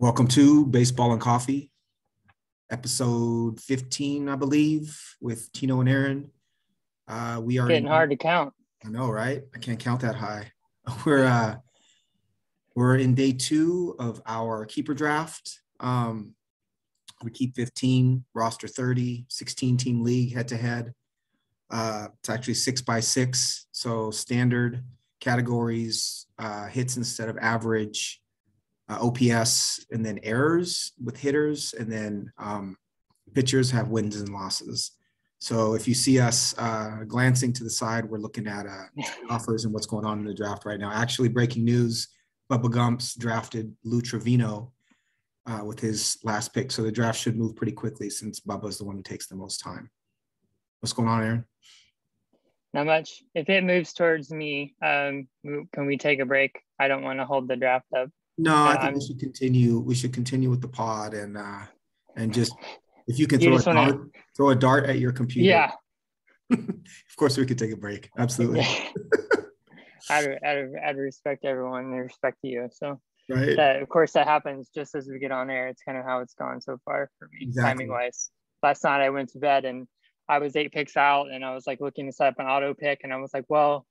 Welcome to Baseball and Coffee, episode 15, I believe, with Tino and Aaron. We are getting hard to count. I know, right? I can't count that high. We're in day 2 of our keeper draft. We keep 15, roster 30, 16-team league head-to-head. It's actually 6x6, so standard categories, hits instead of average, OPS, and then errors with hitters, and then pitchers have wins and losses. So if you see us glancing to the side, we're looking at offers and what's going on in the draft right now. Actually, breaking news, Bubba Gumps drafted Lou Trevino with his last pick. So the draft should move pretty quickly since Bubba's the one who takes the most time. What's going on, Aaron? Not much. If it moves towards me, can we take a break? I don't want to hold the draft up. No, I think we should continue. We should continue with the pod and just if you can throw a dart at your computer. Yeah. Of course, we could take a break. Absolutely. out of respect to everyone and respect to you. So right. Of course, that happens just as we get on air. It's kind of how it's gone so far for me, exactly. Timing wise. Last night I went to bed and I was 8 picks out, and I was like looking to set up an auto pick, and I was like, well,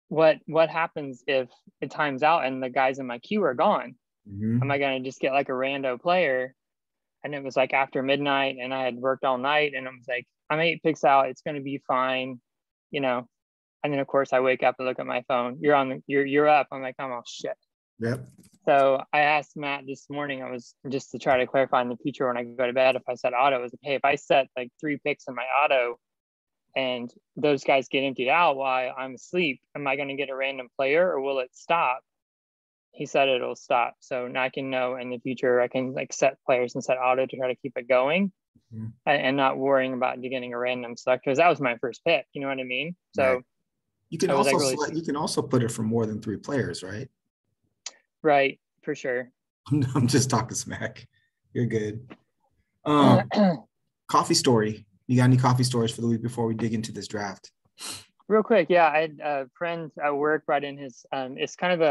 what happens if it times out and the guys in my queue are gone? Mm-hmm. Am I going to just get like a rando player? And it was like after midnight and I had worked all night, and I was like, I'm 8 picks out. It's going to be fine, you know? And then of course I wake up and look at my phone. You're up. I'm like, oh shit. Yep. So I asked Matt this morning, I was just to try to clarify in the future when I go to bed, if I set auto, I was like, hey, if I set like 3 picks in my auto and those guys get emptied out while I'm asleep, am I going to get a random player or will it stop? He said it'll stop. So now I can know in the future, I can like set players and set auto to try to keep it going. Mm-hmm. and not worrying about getting a random select, because that was my first pick. You know what I mean? So right. You can also put it for more than 3 players, right? Right, for sure. I'm just talking smack. You're good. Coffee story. You got any coffee stories for the week before we dig into this draft? Real quick, yeah. I had a friend at work brought in his. It's called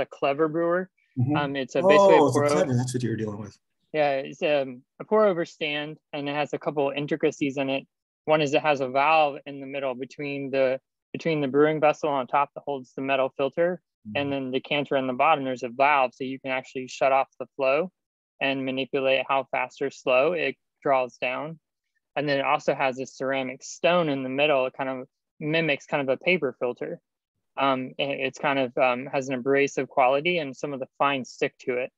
a clever brewer. Mm-hmm. It's basically a clever. That's what you were dealing with. Yeah, it's a pour over stand, and it has a couple intricacies in it. One is it has a valve in the middle between the brewing vessel on top that holds the metal filter, and then the decanter in the bottom. There's a valve, so you can actually shut off the flow and manipulate how fast or slow it draws down. And then it also has a ceramic stone in the middle. It kind of mimics kind of a paper filter. It's kind of has an abrasive quality, and some of the fines stick to it.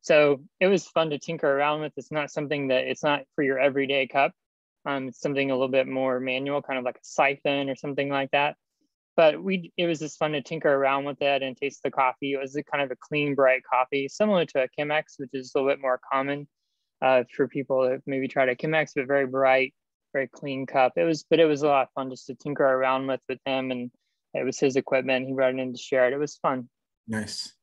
So it was fun to tinker around with. It's not for your everyday cup. It's something a little bit more manual, kind of like a siphon or something like that. But it was just fun to tinker around with it and taste the coffee. It was kind of a clean, bright coffee, similar to a Chemex, which is a little bit more common for people that maybe tried a Chemex, but very bright, very clean cup. It was a lot of fun just to tinker around with him, and it was his equipment. He brought it in to share it. It was fun. Nice.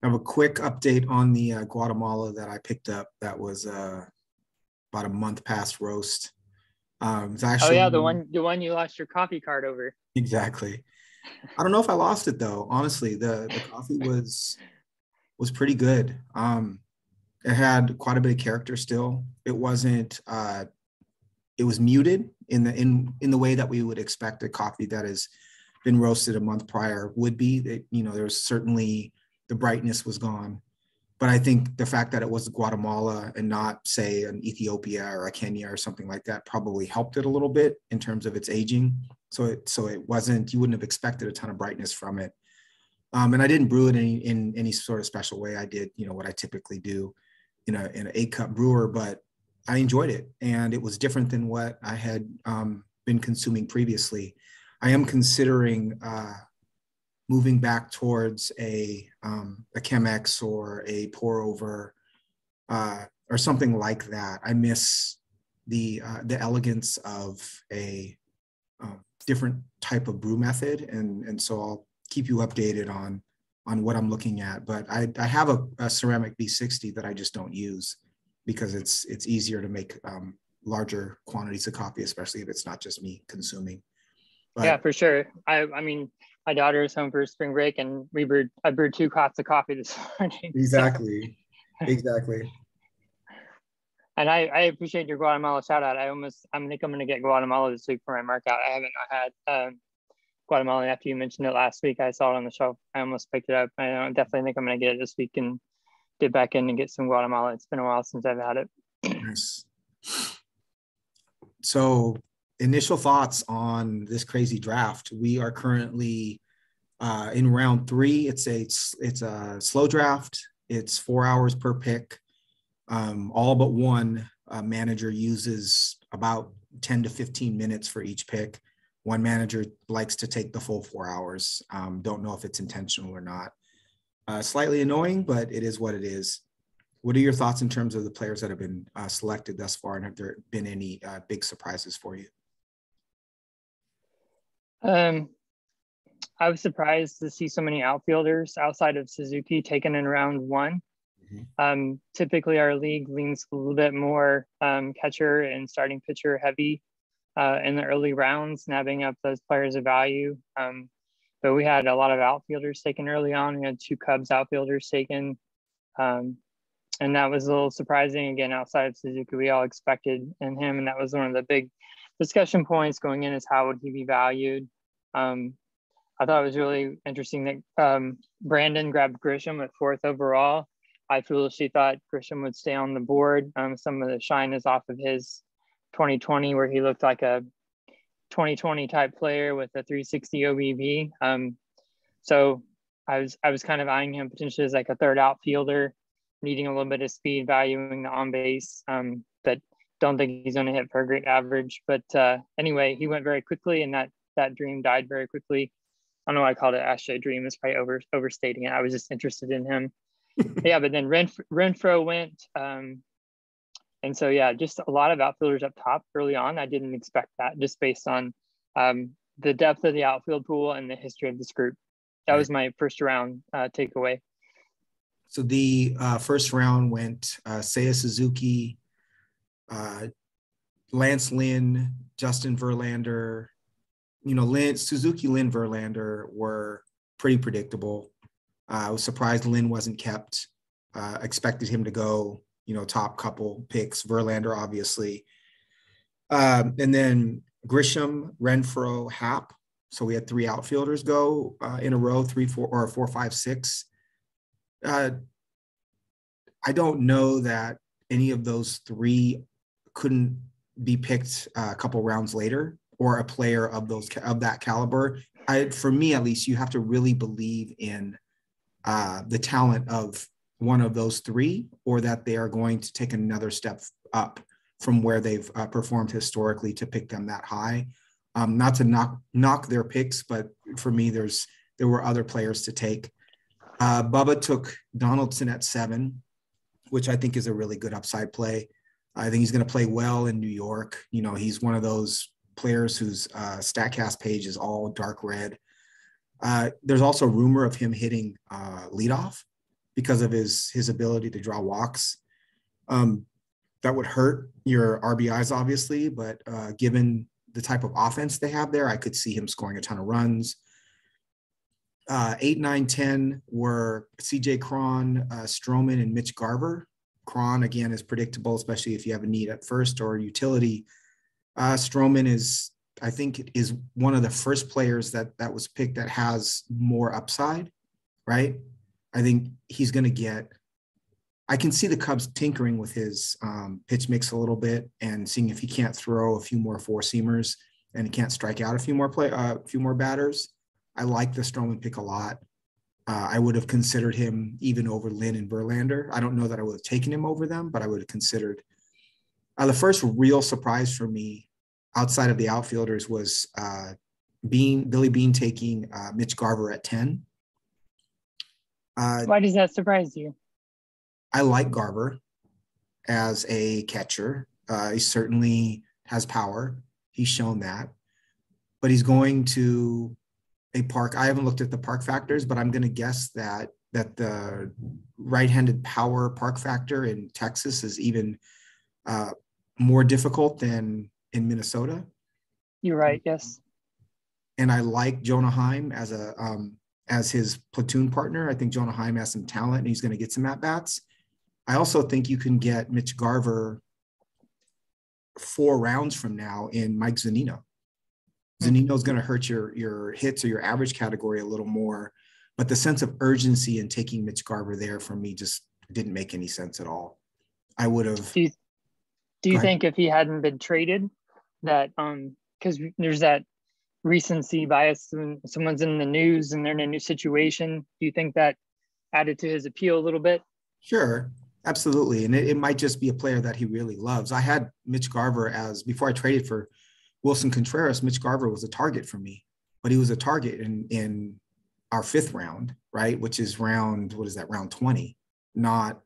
I have a quick update on the Guatemala that I picked up. That was about a month past roast. It's actually, the one you lost your coffee card over. Exactly. I don't know if I lost it though. Honestly, the coffee was pretty good. It had quite a bit of character still. It wasn't. It was muted in the way that we would expect a coffee that has been roasted a month prior would be. There's certainly the brightness was gone. But I think the fact that it was Guatemala and not, say, an Ethiopia or a Kenya or something like that probably helped it a little bit in terms of its aging. So it wasn't, you wouldn't have expected a ton of brightness from it. And I didn't brew it in any sort of special way. I did, what I typically do in an 8-cup brewer, but I enjoyed it. And it was different than what I had been consuming previously. I am considering moving back towards a Chemex or a pour over or something like that. I miss the elegance of a different type of brew method, and so I'll keep you updated on what I'm looking at. But I have a ceramic B60 that I just don't use because it's easier to make larger quantities of coffee, especially if it's not just me consuming. But, yeah, for sure. I mean, my daughter is home for spring break, and I brewed 2 cups of coffee this morning. Exactly. Exactly. And I appreciate your Guatemala shout out. I think I'm going to get Guatemala this week for my markout. I haven't had Guatemala after you mentioned it last week. I saw it on the shelf. I almost picked it up. I definitely think I'm going to get it this week and get back in and get some Guatemala. It's been a while since I've had it. Nice. So, initial thoughts on this crazy draft. We are currently in round 3. It's a slow draft. It's 4 hours per pick. All but one manager uses about 10 to 15 minutes for each pick. One manager likes to take the full 4 hours. Don't know if it's intentional or not. Slightly annoying, but it is what it is. What are your thoughts in terms of the players that have been selected thus far, and have there been any big surprises for you? I was surprised to see so many outfielders outside of Suzuki taken in round 1. Mm-hmm. Typically, our league leans a little bit more catcher and starting pitcher heavy in the early rounds, nabbing up those players of value. But we had a lot of outfielders taken early on. We had 2 Cubs outfielders taken. And that was a little surprising, again, outside of Suzuki. We all expected in him, and that was one of the big discussion points going in, is how would he be valued? I thought it was really interesting that Brandon grabbed Grisham at 4th overall. I foolishly thought Grisham would stay on the board. Some of the shine is off of his 2020, where he looked like a 2020 type player with a 360 OBP. So I was kind of eyeing him potentially as like a 3rd outfielder, needing a little bit of speed, valuing the on base, but don't think he's going to hit for a great average. But anyway, he went very quickly, and that dream died very quickly. I don't know why I called it Ashtray Dream. It's probably overstating it. I was just interested in him. Yeah, but then Renfroe went. And so, yeah, just a lot of outfielders up top early on. I didn't expect that, just based on the depth of the outfield pool and the history of this group. That was my first round takeaway. So the first round went Seiya Suzuki, Lance Lynn, Justin Verlander. Suzuki, Lynn, Verlander were pretty predictable. I was surprised Lynn wasn't kept. Expected him to go, top couple picks. Verlander, obviously. And then Grisham, Renfroe, Happ. So we had 3 outfielders go in a row, 3, 4, or 4, 5, 6. I don't know that any of those 3 couldn't be picked a couple rounds later, or a player of that caliber. For me, at least, you have to really believe in the talent of one of those 3, or that they are going to take another step up from where they've performed historically to pick them that high. Not to knock their picks, but for me, there were other players to take. Bubba took Donaldson at 7, which I think is a really good upside play. I think he's going to play well in New York. He's one of those players whose StatCast page is all dark red. There's also rumor of him hitting leadoff because of his ability to draw walks. That would hurt your RBIs, obviously, but given the type of offense they have there, I could see him scoring a ton of runs. 8, 9, 10 were CJ Cron, Stroman, and Mitch Garver. Cron, again, is predictable, especially if you have a need at first or utility. Stroman I think is one of the first players that was picked that has more upside, right? I think he's going to get – I can see the Cubs tinkering with his pitch mix a little bit and seeing if he can't throw a few more 4-seamers and he can't strike out a few more batters. I like the Stroman pick a lot. I would have considered him even over Lynn and Verlander. I don't know that I would have taken him over them, but I would have considered. The first real surprise for me outside of the outfielders was Billy Beane taking Mitch Garver at 10. Why does that surprise you? I like Garver as a catcher. He certainly has power. He's shown that. But he's going to a park. I haven't looked at the park factors, but I'm going to guess that the right-handed power park factor in Texas is even more difficult than in Minnesota. You're right, yes. and I like Jonah Heim as his platoon partner. I think Jonah Heim has some talent and he's going to get some at bats. I also think you can get Mitch Garver 4 rounds from now in Mike Zunino. Zunino is going to hurt your hits or your average category a little more, but the sense of urgency in taking Mitch Garver there for me just didn't make any sense at all. I would have. Do you think if he hadn't been traded, that because there's that recency bias when someone's in the news and they're in a new situation, do you think that added to his appeal a little bit? Sure, absolutely. And it might just be a player that he really loves. I had Mitch Garver before I traded for Wilson Contreras, Mitch Garver was a target for me, but he was a target in our 5th round, right? Which is round 20, not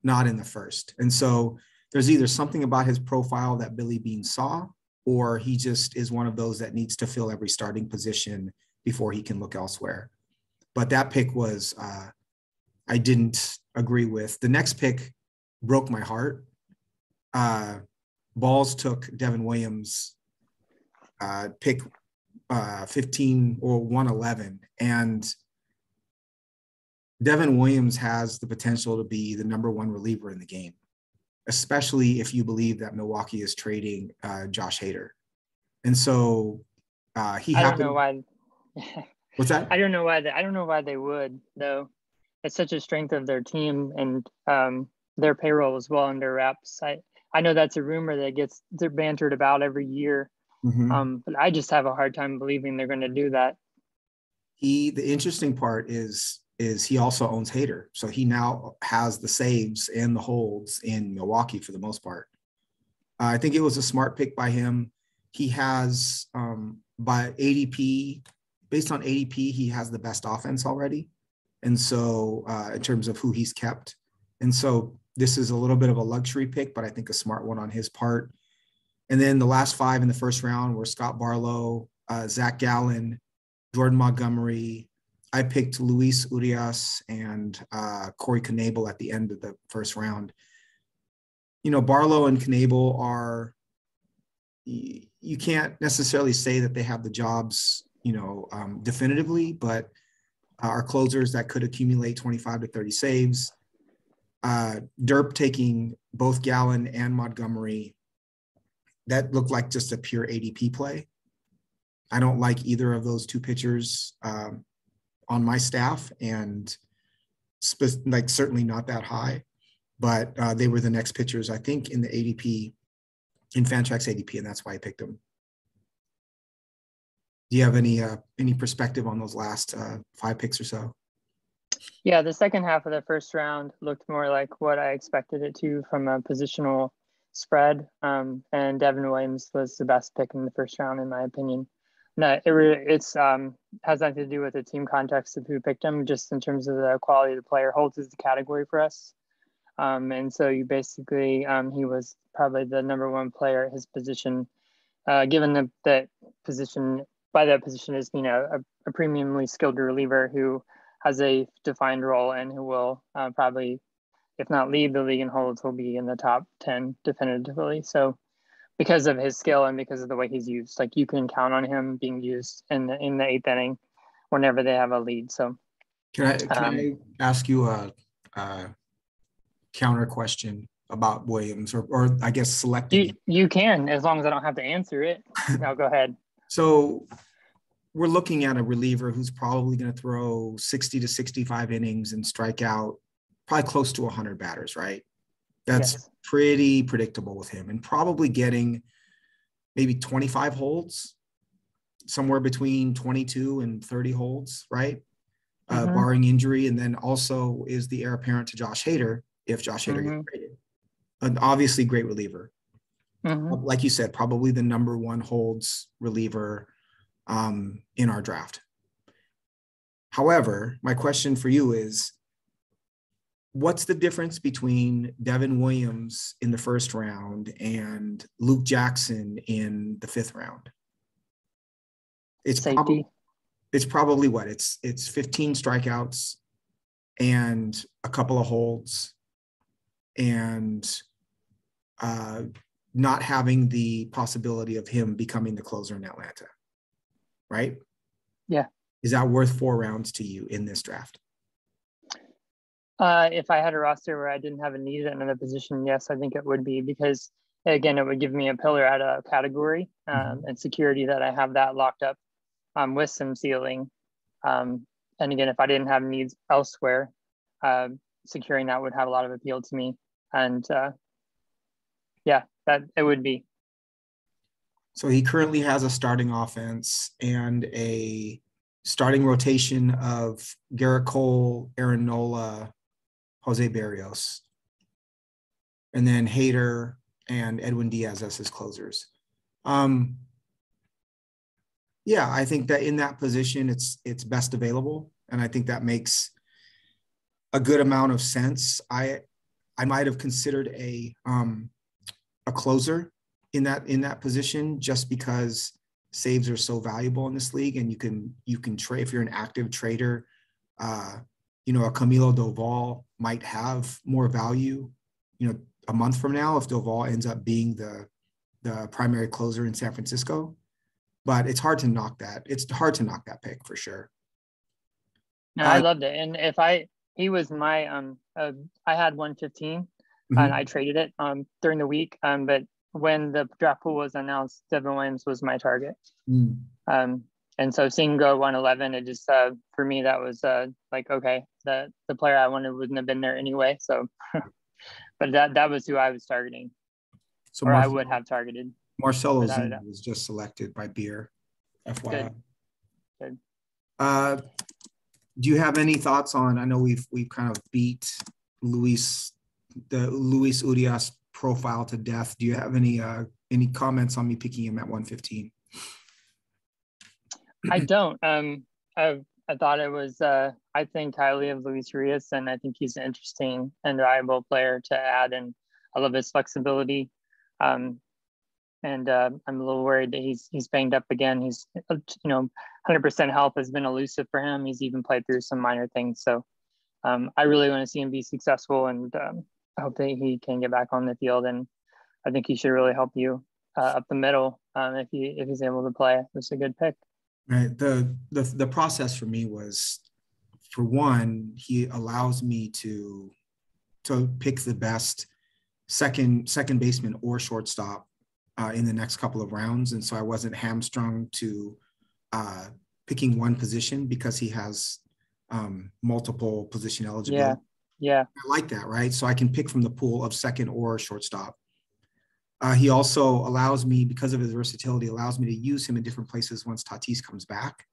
in the first. And so there's either something about his profile that Billy Beane saw, or he just is one of those that needs to fill every starting position before he can look elsewhere. But that pick was, I didn't agree with. The next pick broke my heart. Balls took Devin Williams, pick 15 or 111. And Devin Williams has the potential to be the number 1 reliever in the game, especially if you believe that Milwaukee is trading Josh Hader. And so he happened. I don't know why. What's that? I don't know why they would, though. It's such a strength of their team and their payroll as well under wraps. I know that's a rumor that they're bantered about every year. Mm-hmm. But I just have a hard time believing they're going to do that. The interesting part is he also owns Hader. So he now has the saves and the holds in Milwaukee for the most part. I think it was a smart pick by him. He has, by ADP, based on ADP, he has the best offense already. And so in terms of who he's kept. And so this is a little bit of a luxury pick, but I think a smart one on his part. And then the last 5 in the first round were Scott Barlow, Zach Gallen, Jordan Montgomery. I picked Luis Urias and Corey Knebel at the end of the first round. You know, Barlow and Knebel are, you can't necessarily say that they have the jobs, definitively, but are closers that could accumulate 25 to 30 saves. Derp taking both Gallen and Montgomery, that looked like just a pure ADP play. I don't like either of those 2 pitchers on my staff, and certainly not that high, but they were the next pitchers, I think, in the ADP, in Fantrax ADP, and that's why I picked them. Do you have any perspective on those last 5 picks or so? Yeah, the second half of the first round looked more like what I expected it to from a positional spread, and Devin Williams was the best pick in the first round, in my opinion. No, it's has nothing to do with the team context of who picked him, just in terms of the quality of the player. Holds is the category for us. And so you basically, he was probably the number 1 player at his position, given that position, by that position is, a premiumly skilled reliever who has a defined role and who will probably, if not lead the league in holds, will be in the top 10 definitively. So because of his skill and because of the way he's used, like, you can count on him being used in the 8th inning whenever they have a lead. So can I ask you a counter question about Williams, or I guess selecting? You can, as long as I don't have to answer it. Now go ahead. So we're looking at a reliever who's probably going to throw 60 to 65 innings and strike out probably close to 100 batters, right? That's pretty predictable with him, and probably getting maybe 25 holds, somewhere between 22 and 30 holds, right? Barring injury. And then also is the heir apparent to Josh Hader if Josh Hader gets traded. An obviously great reliever. Like you said, probably the number 1 holds reliever in our draft. However, my question for you is, what's the difference between Devin Williams in the first round and Luke Jackson in the 5th round? It's probably what? It's 15 strikeouts and a couple of holds, and not having the possibility of him becoming the closer in Atlanta, right? Yeah. Is that worth 4 rounds to you in this draft? If I had a roster where I didn't have a need at another position, yes, I think it would be, because again, it would give me a pillar at a category and security that I have that locked up with some ceiling. And again, if I didn't have needs elsewhere, securing that would have a lot of appeal to me. And yeah, that it would be. So he currently has a starting offense and a starting rotation of Garrett Cole, Aaron Nola, Jose Barrios, and then Hader and Edwin Diaz as his closers. Yeah, I think that in that position, it's best available, and I think that makes a good amount of sense. I might have considered a closer in that position, just because saves are so valuable in this league, and you can trade if you're an active trader. A Camilo Doval might have more value, a month from now if Doval ends up being the primary closer in San Francisco. But it's hard to knock that. It's hard to knock that pick for sure. No, I loved it. And he was my I had 115 and I traded it during the week. But when the draft pool was announced, Devin Williams was my target. And so seeing him go 111, it just for me that was like, okay, the player I wanted wouldn't have been there anyway. So but that was who I was targeting. So I would have targeted. Marcelo Zuna was just selected by Beer, FYI. Good. Do you have any thoughts on? I know we've kind of beat Luis Urias profile to death. Do you have any comments on me picking him at 115? I don't. I thought it was. I think highly of Luis Urias, and I think he's an interesting and reliable player to add, and I love his flexibility. And I'm a little worried that he's banged up again. He's 100% health has been elusive for him. He's even played through some minor things. So I really want to see him be successful, and I hope that he can get back on the field. And I think he should really help you up the middle if he's able to play. It's a good pick. Right. The process for me was, for one, he allows me to pick the best second baseman or shortstop in the next couple of rounds. And so I wasn't hamstrung to picking one position because he has multiple position eligibility. Yeah. I like that, right? So I can pick from the pool of second or shortstop. He also allows me, because of his versatility, allows me to use him in different places once Tatis comes back.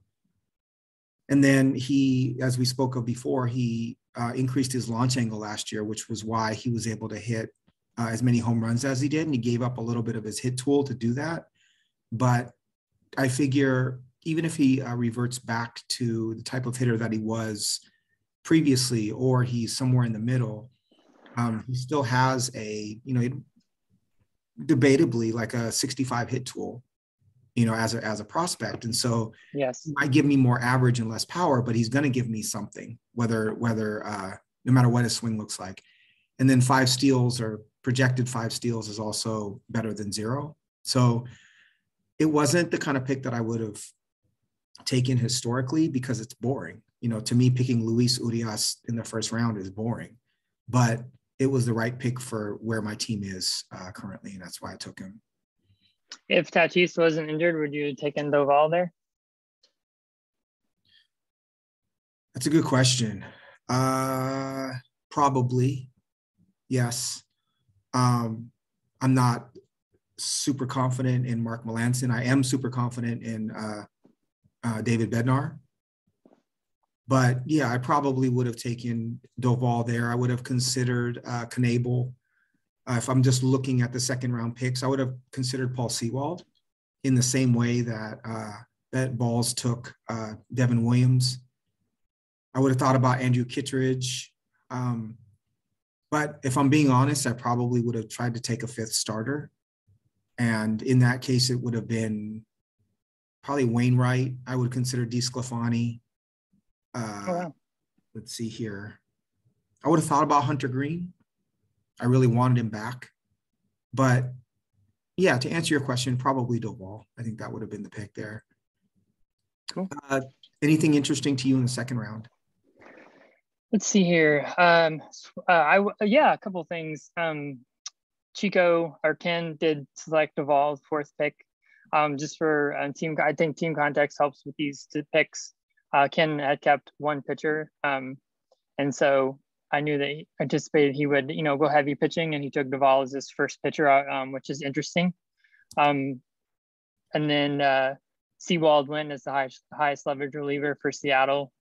And then he, as we spoke of before, he increased his launch angle last year, which was why he was able to hit as many home runs as he did. And he gave up a little bit of his hit tool to do that. But I figure even if he reverts back to the type of hitter that he was previously, or he's somewhere in the middle, he still has debatably like a 65 hit tool, as a prospect. And so yes, he might give me more average and less power, but he's going to give me something, whether no matter what his swing looks like. And then 5 steals, or projected 5 steals, is also better than 0. So it wasn't the kind of pick that I would have taken historically, because it's boring. To me, picking Luis Urias in the first round is boring, but it was the right pick for where my team is currently, and that's why I took him. If Tatis wasn't injured, would you have taken Doval there? That's a good question. Probably, yes. I'm not super confident in Mark Melancon. I am super confident in David Bednar. But yeah, I probably would have taken Doval there. I would have considered Knebel. If I'm just looking at the second round picks, I would have considered Paul Sewald in the same way that Balls took Devin Williams. I would have thought about Andrew Kittredge. But if I'm being honest, I probably would have tried to take a 5th starter. And in that case, it would have been probably Wainwright. I would consider DeSclafani. Let's see here. I would have thought about Hunter Green. I really wanted him back. But yeah, to answer your question, probably Doval. I think that would have been the pick there. Cool. Uh, Anything interesting to you in the second round? Let's see here. Yeah, a couple things. Chico or Ken did select Duvall fourth pick. Just for team, I think team context helps with these two picks. Ken had kept one pitcher, and so I knew that he anticipated he would, go heavy pitching, and he took Duvall as his first pitcher, which is interesting. And then Seawald went as the highest leverage reliever for Seattle.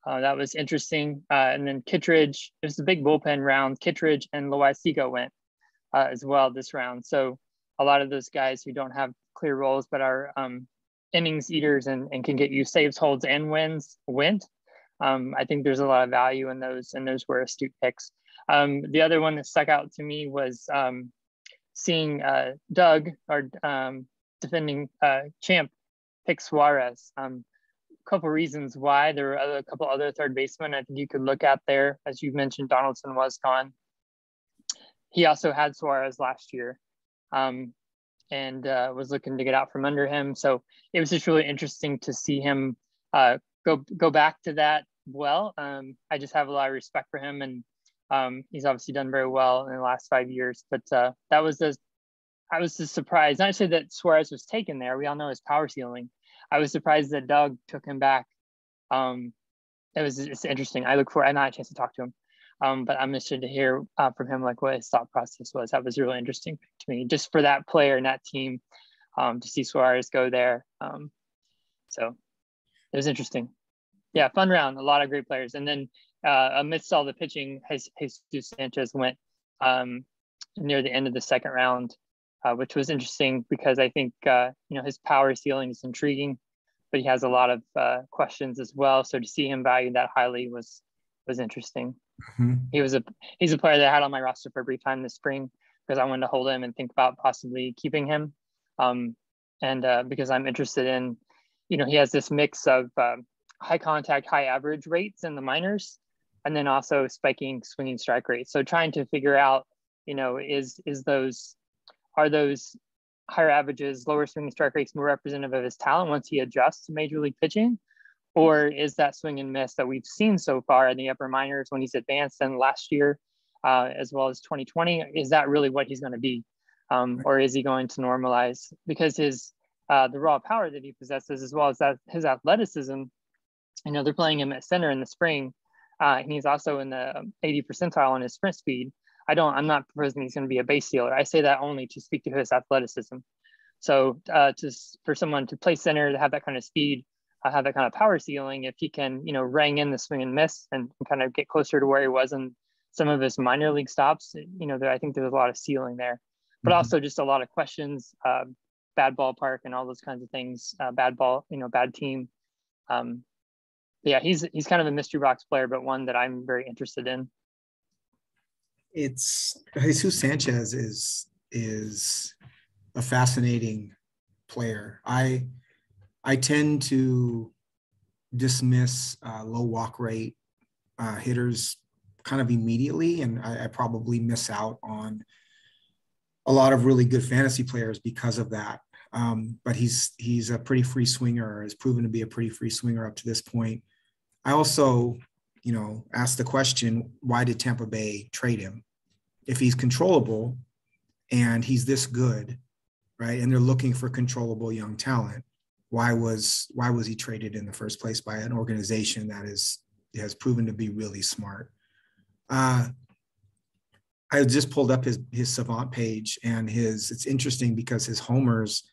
That was interesting. And then Kittredge, it was a big bullpen round. Kittredge and Loaiziga went as well this round. So a lot of those guys who don't have clear roles but are innings eaters and can get you saves, holds, and wins went. I think there's a lot of value in those, and those were astute picks. The other one that stuck out to me was seeing Doug, our defending champ, pick Suarez. Couple reasons why. There were a couple other third basemen I think you could look at there. As you mentioned, Donaldson was gone. He also had Suarez last year, and was looking to get out from under him. So it was just really interesting to see him go back to that. Well, I just have a lot of respect for him, and he's obviously done very well in the last 5 years. But I was just surprised. Not to say that Suarez was taken there. We all know his power ceiling. I was surprised that Doug took him back. It's interesting. I not had a chance to talk to him, but I'm interested to hear from him like what his thought process was. That was really interesting to me, just for that player and that team, to see Suarez go there. So it was interesting. Yeah, fun round. A lot of great players, and then amidst all the pitching, Jesus Sanchez went near the end of the second round. Which was interesting because I think his power ceiling is intriguing, but he has a lot of questions as well. So to see him valued that highly was interesting. Mm-hmm. He's a player that I had on my roster for a brief time this spring because I wanted to hold him and think about possibly keeping him. And because I'm interested in, he has this mix of high contact, high average rates in the minors, and then also spiking swinging strike rates. So trying to figure out, are those higher averages, lower swinging strike rates more representative of his talent once he adjusts to major league pitching? Or is that swing and miss that we've seen so far in the upper minors when he's advanced in last year, as well as 2020, is that really what he's going to be? Or is he going to normalize? Because the raw power that he possesses, as well as his athleticism, they're playing him at center in the spring, and he's also in the 80 percentile on his sprint speed. I'm not proposing he's going to be a base stealer. I say that only to speak to his athleticism. So for someone to play center, to have that kind of speed, have that kind of power ceiling, if he can, rang in the swing and miss and kind of get closer to where he was in some of his minor league stops, I think there's a lot of ceiling there, but Mm-hmm. also just a lot of questions, bad ballpark and all those kinds of things, bad team. Yeah, he's kind of a mystery box player, but one that I'm very interested in. It's Jesus Sanchez is a fascinating player. I tend to dismiss low walk rate hitters kind of immediately, and I probably miss out on a lot of really good fantasy players because of that. But he's a pretty free swinger, has proven to be a pretty free swinger up to this point. I also ask the question, why did Tampa Bay trade him? If he's controllable and he's this good, right? And they're looking for controllable young talent, why was he traded in the first place by an organization that has proven to be really smart? I just pulled up his Savant page, and it's interesting because his homers,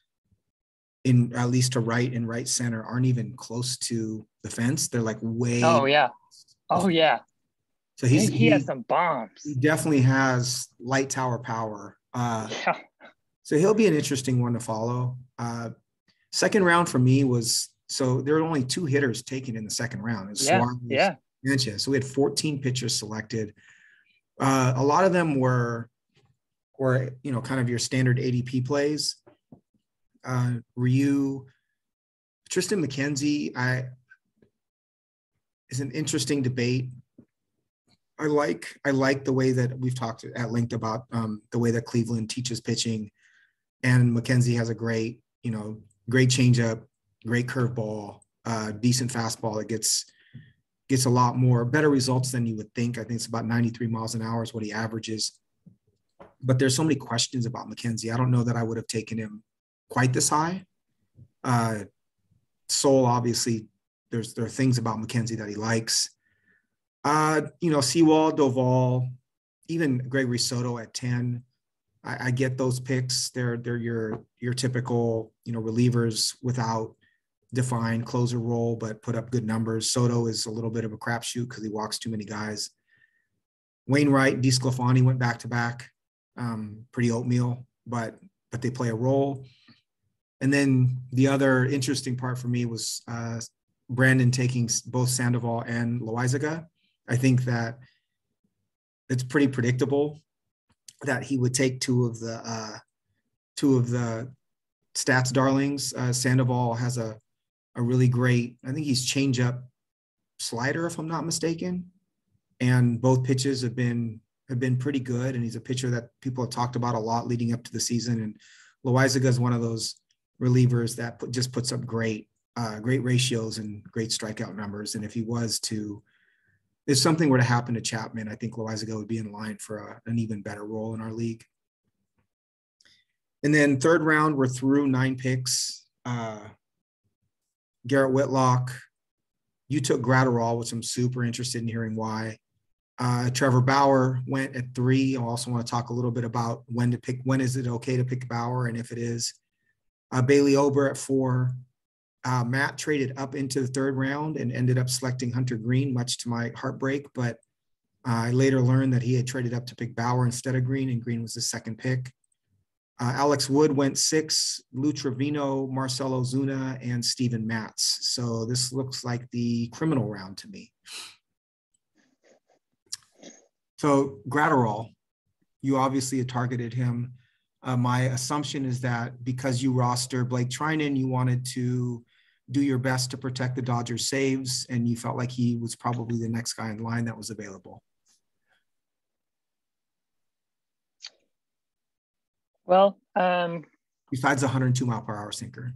in at least to right and right center, aren't even close to the fence. They're like way. Oh yeah. So he has some bombs. He definitely has light tower power. Yeah. So he'll be an interesting one to follow. Second round for me so there were only 2 hitters taken in the second round. It was Suarez, Sanchez. So we had 14 pitchers selected. A lot of them were kind of your standard ADP plays. Ryu, Tristan McKenzie, is an interesting debate. I like the way that we've talked at length about the way that Cleveland teaches pitching, and McKenzie has a great changeup, great curveball, decent fastball. It gets a lot more better results than you would think. I think it's about 93 miles an hour is what he averages. But there's so many questions about McKenzie. I don't know that I would have taken him quite this high. Soul, obviously, there are things about McKenzie that he likes. Sewald, Doval, even Gregory Soto at 10. I get those picks. They're your typical, relievers without defined closer role, but put up good numbers. Soto is a little bit of a crapshoot because he walks too many guys. Wainwright, DeSclafani went back to back. Pretty oatmeal, but they play a role. And then the other interesting part for me was Brandon taking both Sandoval and Loizaga. I think that it's pretty predictable that he would take two of the stats darlings. Sandoval has a really great, I think he's changeup slider, if I'm not mistaken. And both pitches have been pretty good. And he's a pitcher that people have talked about a lot leading up to the season. And Loizaga is one of those relievers that just puts up great ratios and great strikeout numbers. And if something were to happen to Chapman, I think Loizaga would be in line for an even better role in our league. And then third round, we're through 9 picks. Garrett Whitlock, you took Gratterall, which I'm super interested in hearing why. Trevor Bauer went at 3. I also want to talk a little bit about when is it okay to pick Bauer, and if it is. Bailey Ober at 4. Matt traded up into the third round and ended up selecting Hunter Green, much to my heartbreak, but I later learned that he had traded up to pick Bauer instead of Green, and Green was the second pick. Alex Wood went 6, Lou Trevino, Marcelo Zuna, and Steven Matz. So this looks like the criminal round to me. So Gratterall, you obviously had targeted him. My assumption is that because you roster Blake Trinan, you wanted to do your best to protect the Dodgers saves, and you felt like he was probably the next guy in line that was available. Well, besides the 102 mile per hour sinker.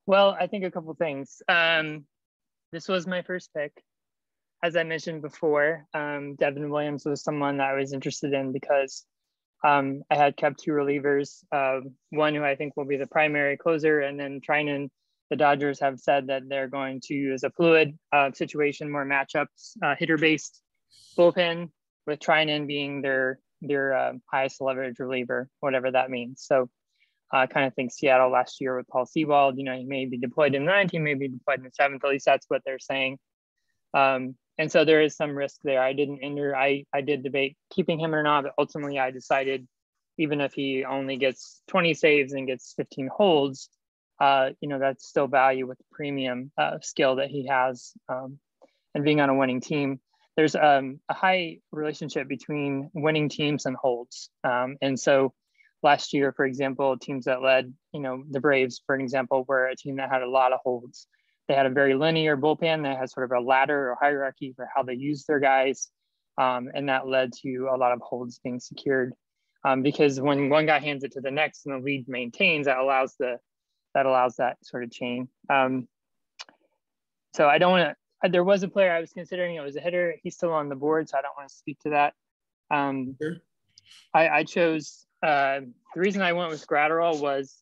Well, I think a couple things. This was my first pick. As I mentioned before, Devin Williams was someone that I was interested in because I had kept 2 relievers, one who I think will be the primary closer, and then Trinan. The Dodgers have said that they're going to use a fluid situation, more matchups, hitter-based bullpen, with Trinan being their highest leverage reliever, whatever that means. So I kind of think Seattle last year with Paul Sewald, he may be deployed in the 9th, he may be deployed in the 7th, at least that's what they're saying. And so there is some risk there. I did debate keeping him or not, but ultimately I decided even if he only gets 20 saves and gets 15 holds, that's still value with the premium skill that he has and being on a winning team. There's a high relationship between winning teams and holds. And so last year, for example, teams that led, the Braves, for an example, were a team that had a lot of holds. They had a very linear bullpen that has sort of a ladder or hierarchy for how they use their guys. And that led to a lot of holds being secured. Because when one guy hands it to the next and the lead maintains, that allows that sort of chain. So I don't want to, there was a player I was considering, it was a hitter. He's still on the board, so I don't want to speak to that. Sure. I chose, the reason I went with Gratterall was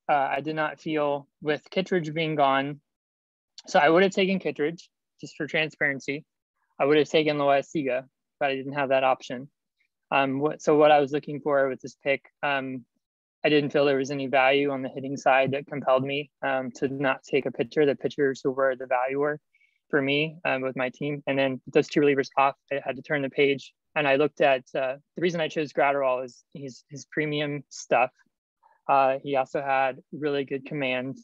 I did not feel with Kittredge being gone. So I would have taken Kittredge just for transparency. I would have taken Loaizaga, but I didn't have that option. So what I was looking for with this pick, I didn't feel there was any value on the hitting side that compelled me to not take a pitcher. The pitchers who were the value were for me with my team. And then with those 2 relievers off, I had to turn the page. And I looked at, the reason I chose Gratterall is his premium stuff. He also had really good command.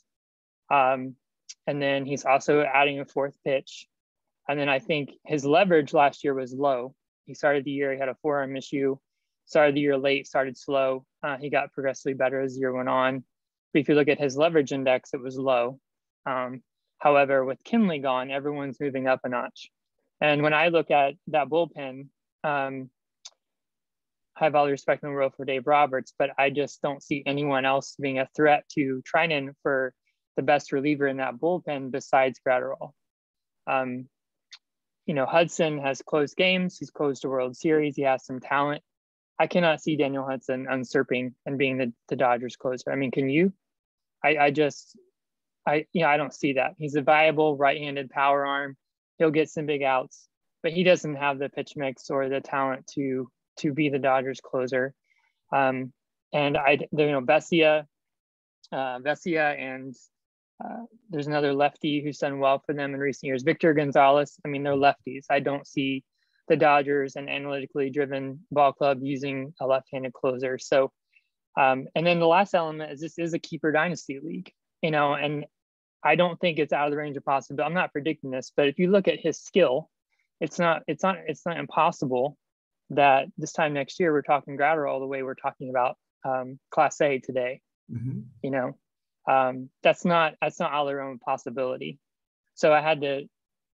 And then he's also adding a 4th pitch. And then I think his leverage last year was low. He started the year, he had a forearm issue, started the year late, started slow. He got progressively better as the year went on. But if you look at his leverage index, it was low. However, with Kinley gone, everyone's moving up a notch. And when I look at that bullpen, I have all the respect in the world for Dave Roberts, but I just don't see anyone else being a threat to Trinan for the best reliever in that bullpen besides Gratterall. Hudson has closed games. He's closed a World Series. He has some talent. I cannot see Daniel Hudson usurping and being the Dodgers closer. I mean, can you? I don't see that. He's a viable right-handed power arm. He'll get some big outs, but he doesn't have the pitch mix or the talent to be the Dodgers closer. And Vesia and there's another lefty who's done well for them in recent years, Victor Gonzalez. I mean, they're lefties. I don't see the Dodgers, an analytically driven ball club, using a left-handed closer. So, and then the last element is this is a keeper dynasty league, and I don't think it's out of the range of possibility. I'm not predicting this, but if you look at his skill, it's not impossible that this time next year we're talking Gratterall the way we're talking about Class A today. Mm-hmm. That's not out of their own possibility. So I had to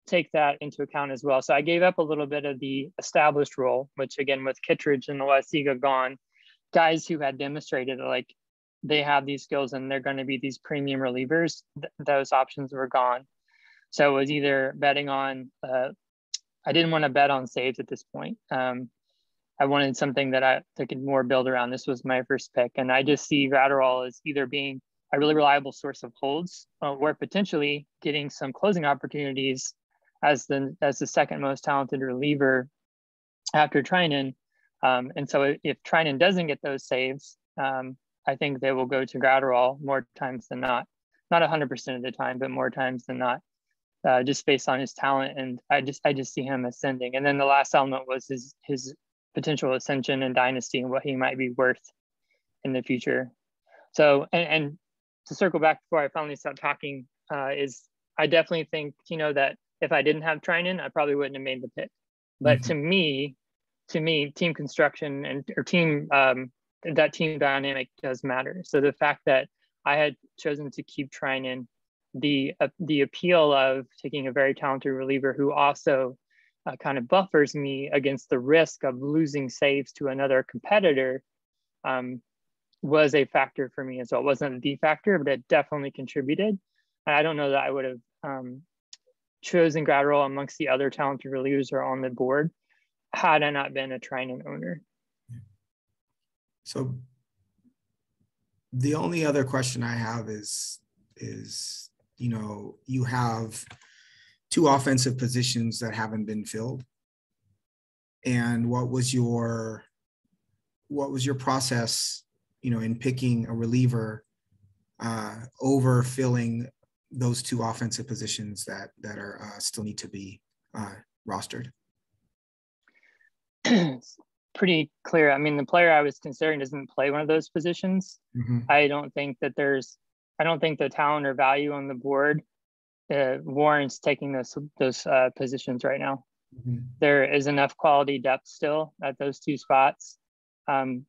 take that into account as well. So I gave up a little bit of the established role, which again, with Kittredge and Loaiziga gone, guys who had demonstrated like they have these skills and they're going to be these premium relievers, those options were gone. So it was either betting on, I didn't want to bet on saves at this point. I wanted something that I could more build around. This was my first pick. And I just see Gratterall as either being a really reliable source of holds or potentially getting some closing opportunities as the second most talented reliever after Trinan. And so if Trinan doesn't get those saves, I think they will go to Gratterall more times than not 100% of the time, but more times than not, just based on his talent. And I just see him ascending. And then the last element was his potential ascension and dynasty and what he might be worth in the future. So, and to circle back before I finally stop talking, is I definitely think, that if I didn't have Trinan, I probably wouldn't have made the pick. But mm-hmm. to me, team construction and or team that team dynamic does matter. So the fact that I had chosen to keep Trinan, the appeal of taking a very talented reliever who also kind of buffers me against the risk of losing saves to another competitor was a factor for me as well. It wasn't the factor, but it definitely contributed. And I don't know that I would have chosen Gratterall amongst the other talented relievers who are on the board had I not been a Trinan owner. So the only other question I have is you have two offensive positions that haven't been filled. And what was your process, in picking a reliever over filling those two offensive positions that are still need to be rostered? It's pretty clear. I mean, the player I was considering doesn't play one of those positions. Mm-hmm. I don't think the talent or value on the board warrants taking those positions right now. Mm-hmm. There is enough quality depth still at those two spots, and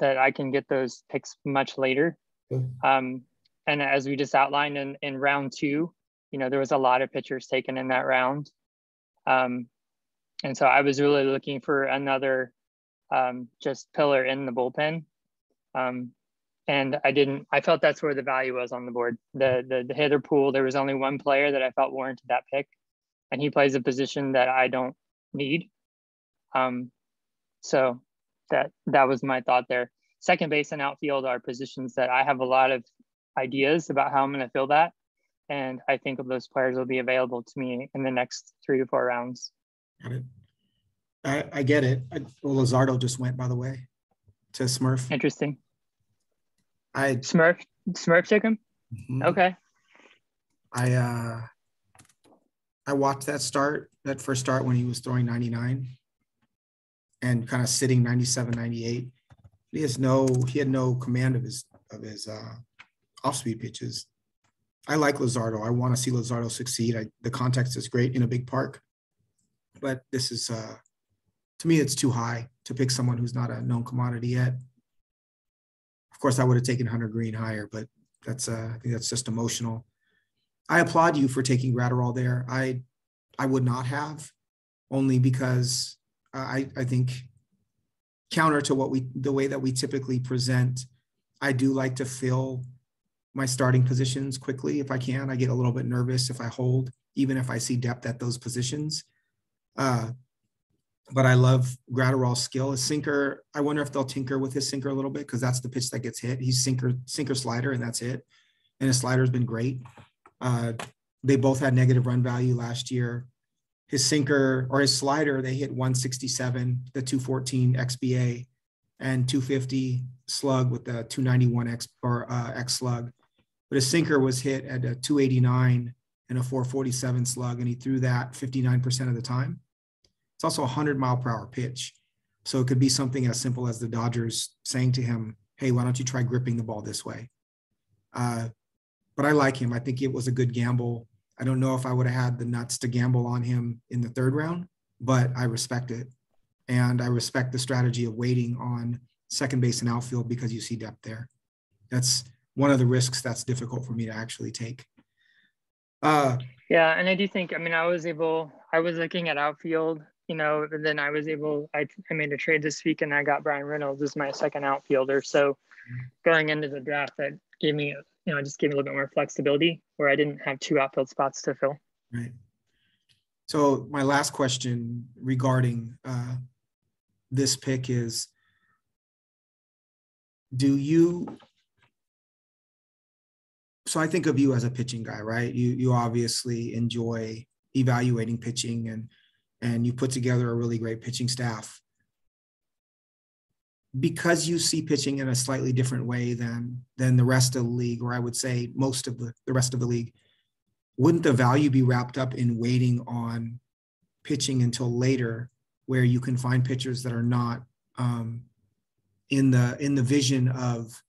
that I can get those picks much later. Mm-hmm. And as we just outlined in round 2, there was a lot of pitchers taken in that round. And so I was really looking for another just pillar in the bullpen. And I felt that's where the value was on the board. The hitter pool, there was only one player that I felt warranted that pick, and he plays a position that I don't need. So that was my thought there. Second base and outfield are positions that I have a lot of ideas about how I'm going to fill that. And I think of those players will be available to me in the next 3 to 4 rounds. Got it. I get it. Luzardo just went, by the way, to Smurf. Interesting. Smurf took him? Mm-hmm. Okay. I watched that first start when he was throwing 99 and kind of sitting 97, 98. He had no command of his off-speed pitches. I like Luzardo. I want to see Luzardo succeed. The context is great in a big park, but this is to me, it's too high to pick someone who's not a known commodity yet. Of course, I would have taken Hunter Green higher, but I think that's just emotional. I applaud you for taking Gratterall there. I would not have, only because I think counter to the way that we typically present, I do like to fill my starting positions quickly if I can. I get a little bit nervous if I hold, even if I see depth at those positions. But I love Gratterall's skill. His sinker, I wonder if they'll tinker with his sinker a little bit because that's the pitch that gets hit. He's sinker slider, and that's it. And his slider's been great. They both had negative run value last year. His sinker or his slider, they hit 167, the 214 XBA, and 250 slug with the 291 X slug. But his sinker was hit at a 289 and a 447 slug, and he threw that 59% of the time. It's also a 100-mile-per-hour pitch. So it could be something as simple as the Dodgers saying to him, hey, why don't you try gripping the ball this way? But I like him. I think it was a good gamble. I don't know if I would have had the nuts to gamble on him in the third round, but I respect it. And I respect the strategy of waiting on second base and outfield because you see depth there. That's one of the risks that's difficult for me to actually take. Yeah, and I do think, I mean, I was looking at outfield, you know, and then I made a trade this week and I got Brian Reynolds as my second outfielder. So going into the draft, that gave me, just gave me a little bit more flexibility where I didn't have two outfield spots to fill. Right. So my last question regarding this pick is, so I think of you as a pitching guy, right? You obviously enjoy evaluating pitching and you put together a really great pitching staff. Because you see pitching in a slightly different way than the rest of the league, or I would say most of the rest of the league, wouldn't the value be wrapped up in waiting on pitching until later, where you can find pitchers that are not in the vision of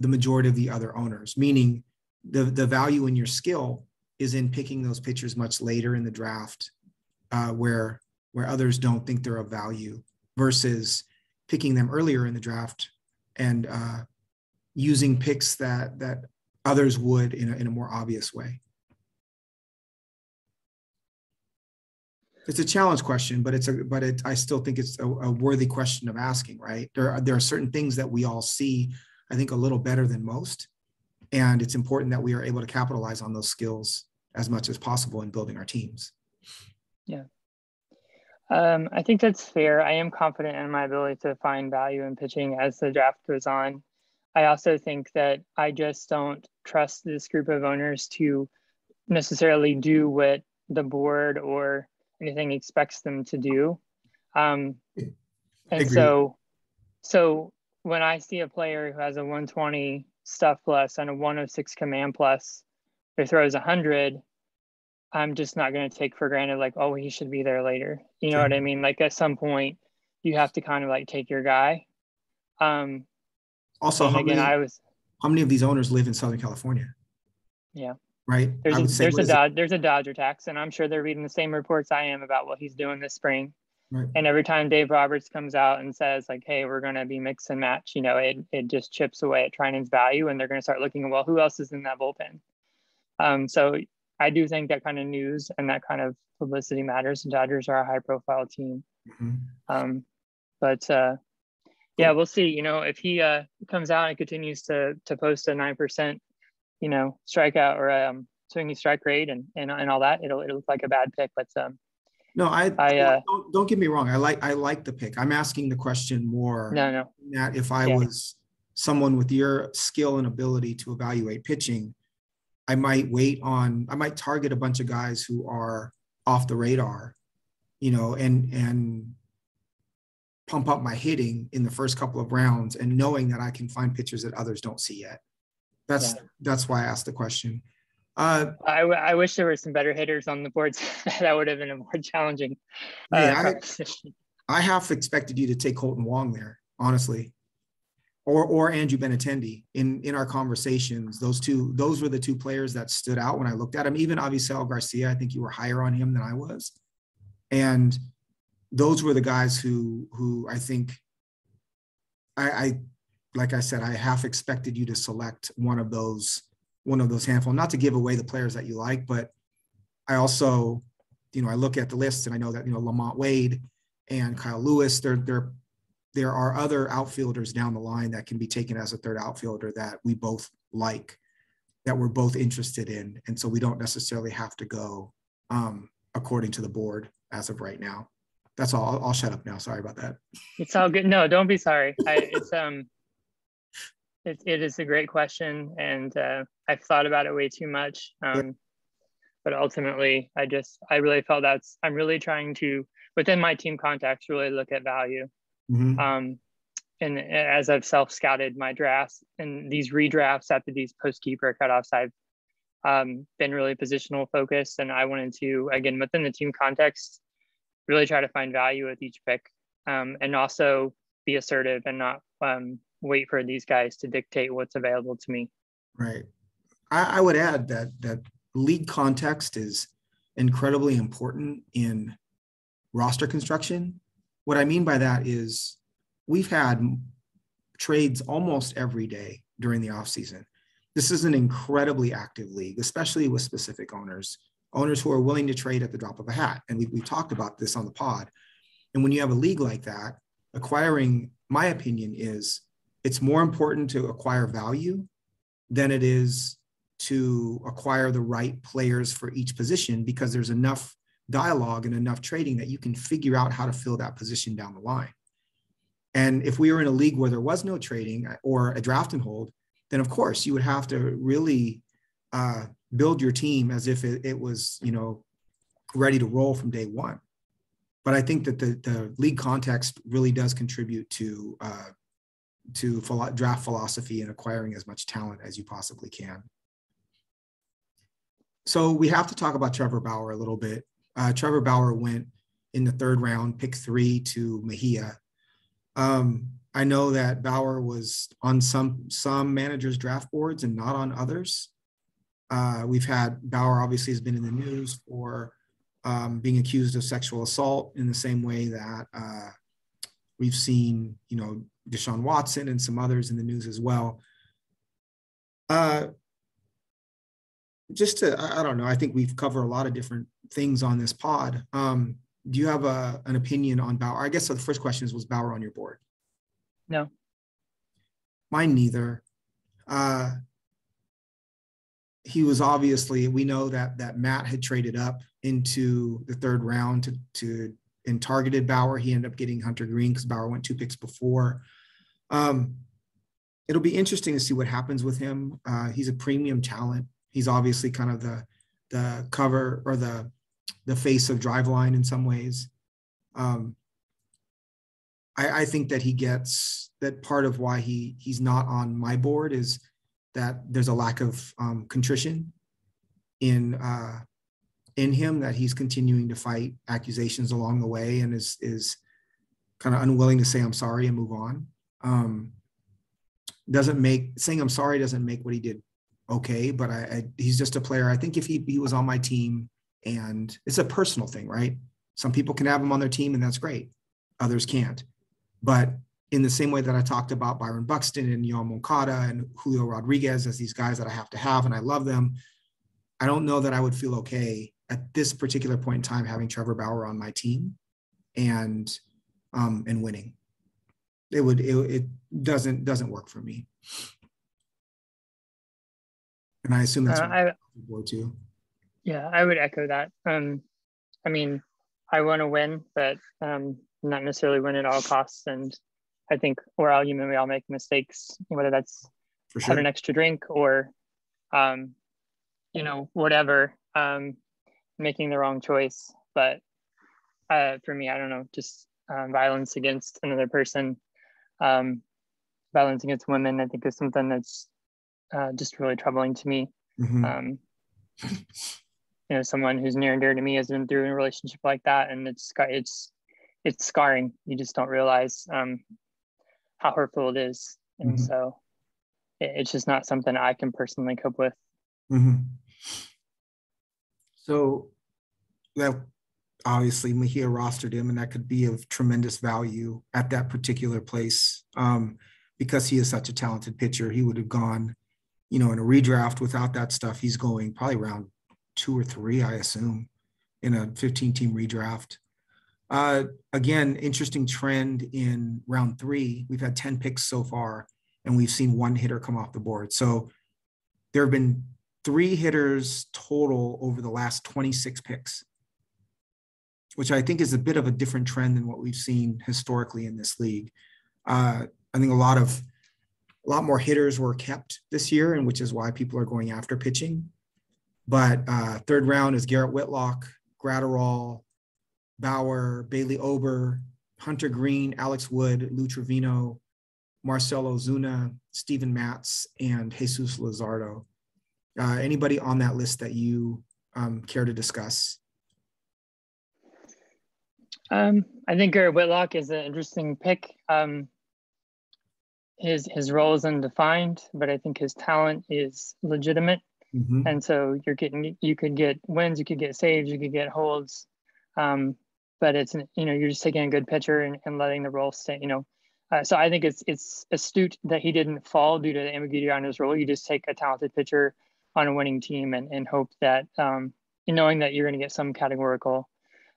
the majority of the other owners? Meaning the value in your skill is in picking those pitchers much later in the draft, where others don't think they're of value, versus picking them earlier in the draft and using picks that others would in a more obvious way. It's a challenge question, but I still think it's a worthy question of asking, right? There are certain things that we all see, I think, a little better than most. And it's important that we are able to capitalize on those skills as much as possible in building our teams. Yeah. I think that's fair. I am confident in my ability to find value in pitching as the draft goes on. I also think that I just don't trust this group of owners to necessarily do what the board or anything expects them to do. And so when I see a player who has a 120 stuff plus and a 106 command plus, who throws 100, I'm just not going to take for granted, like, oh, he should be there later. You know what I mean? Like at some point you have to kind of like take your guy. Also, how many of these owners live in Southern California? Yeah. Right. There's a Dodger tax, and I'm sure they're reading the same reports I am about what he's doing this spring. Right. And every time Dave Roberts comes out and says like, hey, we're going to be mix and match, it just chips away at Trinan's value, and they're going to start looking, well, who else is in that bullpen? So I do think that kind of news and that kind of publicity matters. The Dodgers are a high profile team. Mm-hmm. Yeah, we'll see. If he comes out and continues to post a 9%, strikeout or swinging strike rate and all that, it'll look like a bad pick. But no, don't get me wrong. I like the pick. I'm asking the question more. No. That if I was someone with your skill and ability to evaluate pitching, I might target a bunch of guys who are off the radar, and pump up my hitting in the first couple of rounds, and knowing that I can find pitchers that others don't see yet. That's why I asked the question. I wish there were some better hitters on the boards. That would have been a more challenging proposition. I half expected you to take Colton Wong there, honestly, or Andrew Benintendi in our conversations. Those were the two players that stood out when I looked at him. Even Avisail Garcia, I think you were higher on him than I was, and those were the guys who I think I like I said, I half expected you to select one of those handful, not to give away the players that you like, but I also, I look at the list and I know that, Lamont Wade and Kyle Lewis, there are other outfielders down the line that can be taken as a third outfielder that we both like. that we're both interested in. And so we don't necessarily have to go according to the board as of right now. That's all. I'll shut up now. Sorry about that. It's all good. No, don't be sorry. It is a great question, and I've thought about it way too much. But ultimately, I really felt I'm really trying to, within my team context, really look at value. Mm-hmm. And as I've self-scouted my drafts and these redrafts after these post-keeper cutoffs, I've been really positional focused, and I wanted to, again, within the team context, really try to find value with each pick, and also be assertive and not wait for these guys to dictate what's available to me. Right. I would add that league context is incredibly important in roster construction. What I mean by that is we've had trades almost every day during the offseason. This is an incredibly active league, especially with specific owners who are willing to trade at the drop of a hat. And we've talked about this on the pod. And when you have a league like that, acquiring, my opinion is, it's more important to acquire value than it is to acquire the right players for each position, because there's enough dialogue and enough trading that you can figure out how to fill that position down the line. And if we were in a league where there was no trading or a draft and hold, then of course you would have to really build your team as if it was, ready to roll from day one. But I think that the league context really does contribute to draft philosophy and acquiring as much talent as you possibly can. So we have to talk about Trevor Bauer a little bit. Trevor Bauer went in the 3rd round, pick 3 to Mejia. I know that Bauer was on some managers' draft boards and not on others. We've had Bauer obviously has been in the news for being accused of sexual assault, in the same way that we've seen, Deshaun Watson and some others in the news as well. I don't know, I think we've covered a lot of different things on this pod. Do you have an opinion on Bauer? I guess the first question was Bauer on your board? No. Mine neither. He was obviously, we know that Matt had traded up into the 3rd round and targeted Bauer. He ended up getting Hunter Green because Bauer went 2 picks before. It'll be interesting to see what happens with him. He's a premium talent. He's obviously kind of the cover or the face of Driveline in some ways. I think that he gets that. Part of why he's not on my board is that there's a lack of contrition in him, that he's continuing to fight accusations along the way and is kind of unwilling to say I'm sorry and move on. Saying I'm sorry doesn't make what he did okay, but he's just a player. I think if he was on my team, and it's a personal thing, right? Some people can have him on their team and that's great. Others can't. But in the same way that I talked about Byron Buxton and Yohan Moncada and Julio Rodriguez as these guys that I have to have and I love them, I don't know that I would feel okay at this particular point in time having Trevor Bauer on my team and winning. It doesn't work for me. And I assume that's what board too. Yeah, I would echo that. I mean, I want to win, but not necessarily win at all costs. And I think we're all human. We all make mistakes, whether that's having an extra drink or, whatever, making the wrong choice. But for me, I don't know, just violence against another person, violence against women, I think is something that's just really troubling to me. Mm-hmm. Someone who's near and dear to me has been through a relationship like that, and it's scarring. You just don't realize how hurtful it is, and mm-hmm. So it's just not something I can personally cope with. Mm-hmm. So that obviously Mejia rostered him, and that could be of tremendous value at that particular place because he is such a talented pitcher. He would have gone, in a redraft without that stuff. He's going probably around 2 or 3, I assume, in a 15-team redraft. Again, interesting trend in round 3. We've had 10 picks so far, and we've seen 1 hitter come off the board. So there have been 3 hitters total over the last 26 picks, which I think is a bit of a different trend than what we've seen historically in this league. I think a lot more hitters were kept this year, and which is why people are going after pitching. But third round is Garrett Whitlock, Gratterall, Bauer, Bailey Ober, Hunter Green, Alex Wood, Lou Trevino, Marcelo Zuna, Steven Matz, and Jesus Luzardo. Anybody on that list that you care to discuss? I think Garrett Whitlock is an interesting pick. His role is undefined, but I think his talent is legitimate. Mm-hmm. And so you could get wins, you could get saves, you could get holds. But it's, you're just taking a good pitcher and letting the role stay, so I think it's astute that he didn't fall due to the ambiguity on his role. You just take a talented pitcher on a winning team and hope that, knowing that you're going to get some categorical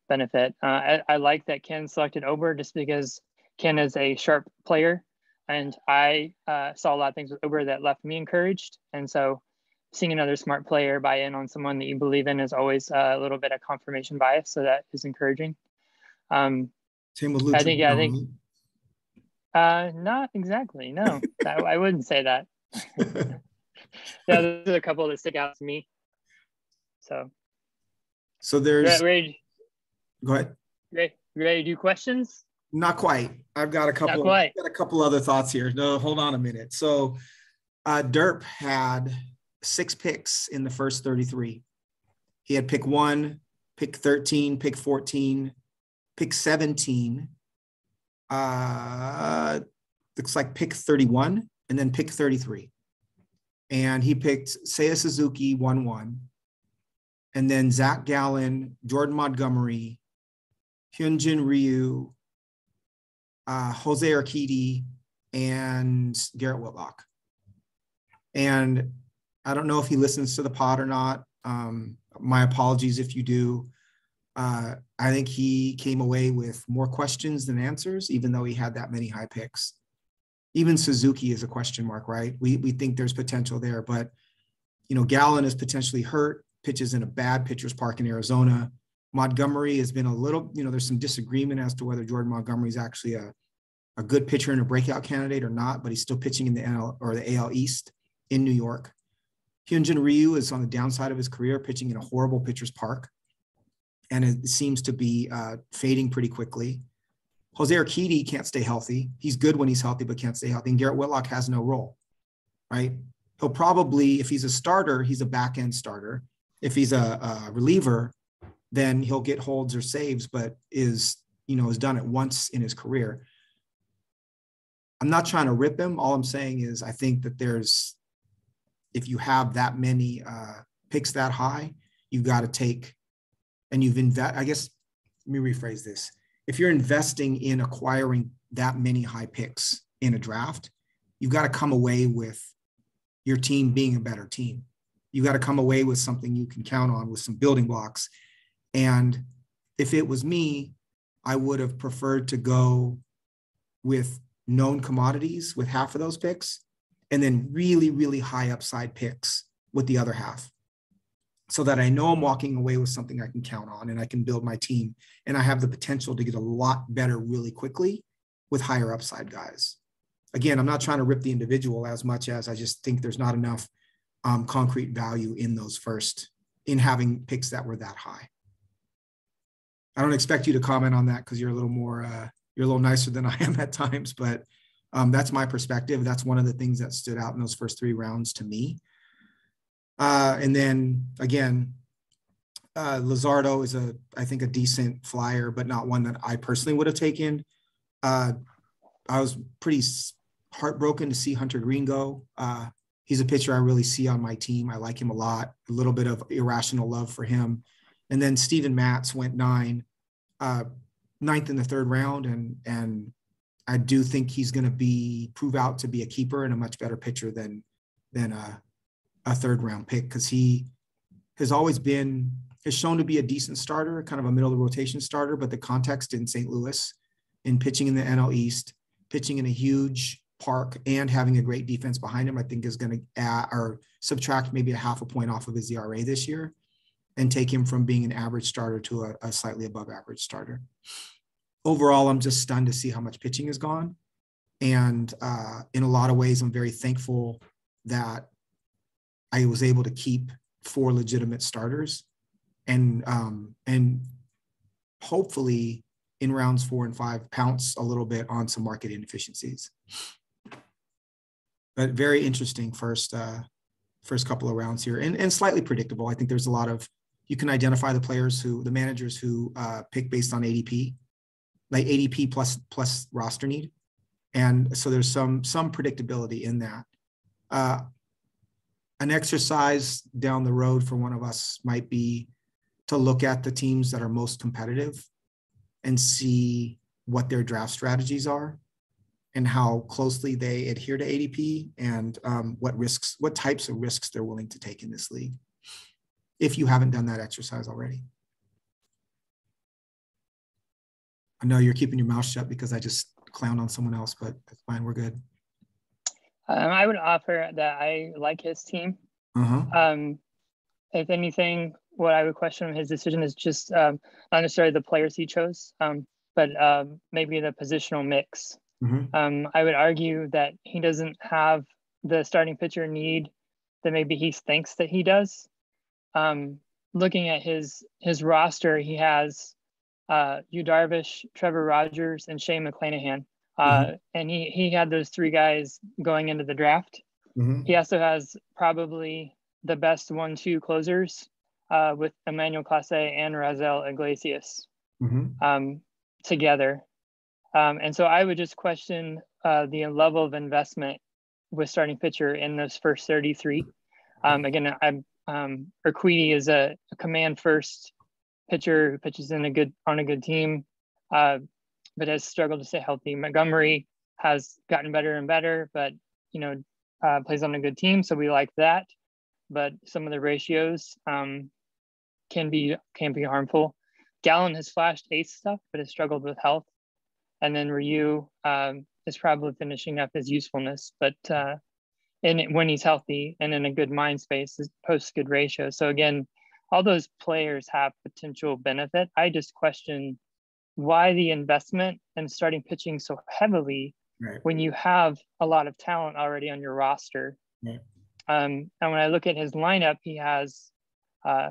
benefit. I like that Ken selected Ober just because Ken is a sharp player. And I saw a lot of things with Ober that left me encouraged. And so seeing another smart player buy in on someone that you believe in is always a little bit of confirmation bias. So that is encouraging. Same with Lucha. I think not exactly. No, I wouldn't say that. Yeah, there's a couple that stick out to me. So there's. Go ahead. Ready to do questions? Not quite. I've got a couple other thoughts here. No, hold on a minute. So Derp had 6 picks in the first 33. He had pick 1, pick 13, pick 14, pick 17. Looks like pick 31 and then pick 33. And he picked Seiya Suzuki 1-1. And then Zach Gallen, Jordan Montgomery, Hyunjin Ryu, Jose Urquidy, and Garrett Whitlock. And I don't know if he listens to the pod or not. My apologies if you do. I think he came away with more questions than answers, even though he had that many high picks. Even Suzuki is a question mark, right? We think there's potential there, but Gallen is potentially hurt, pitches in a bad pitcher's park in Arizona. Montgomery has been a little, there's some disagreement as to whether Jordan Montgomery is actually a good pitcher and a breakout candidate or not, but he's still pitching in the NL or the AL East in New York. Hyunjin Ryu is on the downside of his career, pitching in a horrible pitcher's park, and it seems to be fading pretty quickly. Jose Urquidy can't stay healthy. He's good when he's healthy, but can't stay healthy. And Garrett Whitlock has no role, right? He'll probably, if he's a starter, he's a back-end starter. If he's a reliever, then he'll get holds or saves, but has done it once in his career. I'm not trying to rip him. All I'm saying is I think that if you have that many picks that high, you've got to take, and I guess, let me rephrase this. If you're investing in acquiring that many high picks in a draft, you've got to come away with your team being a better team. You've got to come away with something you can count on, with some building blocks. And if it was me, I would have preferred to go with known commodities with half of those picks, and then really, really high upside picks with the other half, so that I know I'm walking away with something I can count on and I can build my team, and I have the potential to get a lot better really quickly with higher upside guys. Again, I'm not trying to rip the individual as much as I just think there's not enough concrete value in having picks that were that high. I don't expect you to comment on that because you're a little nicer than I am at times, but that's my perspective. That's one of the things that stood out in those first 3 rounds to me. And then again, Luzardo is I think a decent flyer, but not one that I personally would have taken. I was pretty heartbroken to see Hunter Green go. He's a pitcher I really see on my team. I like him a lot, a little bit of irrational love for him. And then Steven Matz went 9th in the 3rd round. And I do think he's going to prove out to be a keeper and a much better pitcher than a 3rd round pick, because he has shown to be a decent starter, kind of a middle of the rotation starter, but the context in St. Louis, in pitching in the NL East, pitching in a huge park and having a great defense behind him, I think is going to add or subtract maybe a half a point off of his ERA this year and take him from being an average starter to a slightly above average starter. Overall, I'm just stunned to see how much pitching is gone. And in a lot of ways, I'm very thankful that I was able to keep 4 legitimate starters and hopefully in rounds 4 and 5 pounce a little bit on some market inefficiencies. But very interesting first couple of rounds here and slightly predictable. I think there's a lot of, you can identify the managers who pick based on ADP, like ADP plus roster need. And so there's some predictability in that. An exercise down the road for one of us might be to look at the teams that are most competitive and see what their draft strategies are and how closely they adhere to ADP and what types of risks they're willing to take in this league, if you haven't done that exercise already. I know you're keeping your mouth shut because I just clowned on someone else, but that's fine. We're good. I would offer that I like his team. If anything, what I would question his decision is just not necessarily the players he chose, but maybe the positional mix. I would argue that he doesn't have the starting pitcher need that maybe he thinks that he does. Looking at his roster, he has Yu Darvish, Trevor Rogers, and Shane McClanahan. And he had those 3 guys going into the draft. He also has probably the best 1-2 closers with Emmanuel Clase and Razel Iglesias together. And so I would just question the level of investment with starting pitcher in those first 33. Again, Urquidy is a command first pitcher who pitches on a good team, but has struggled to stay healthy. Montgomery has gotten better and better, but plays on a good team, so we like that. But some of the ratios can be harmful. Gallen has flashed ace stuff, but has struggled with health. And then Ryu is probably finishing up his usefulness, but when he's healthy and in a good mind space, posts good ratio. So again, all those players have potential benefit. I just question why the investment in starting pitching so heavily when you have a lot of talent already on your roster. And when I look at his lineup, he has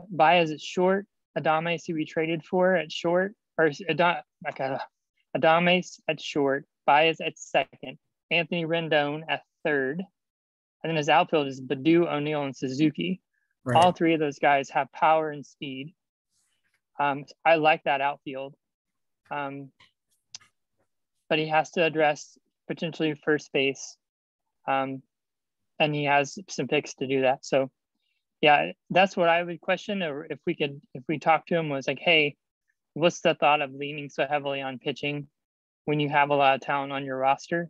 Baez at short, Adames who we traded for at short, or Adames at short, Baez at second, Anthony Rendon at third, and then his outfield is Baду, O'Neill, and Suzuki. All 3 of those guys have power and speed. I like that outfield. But he has to address potentially first base. And he has some picks to do that. So yeah, that's what I would question. Or if we talk to him was like, hey, what's the thought of leaning so heavily on pitching when you have a lot of talent on your roster?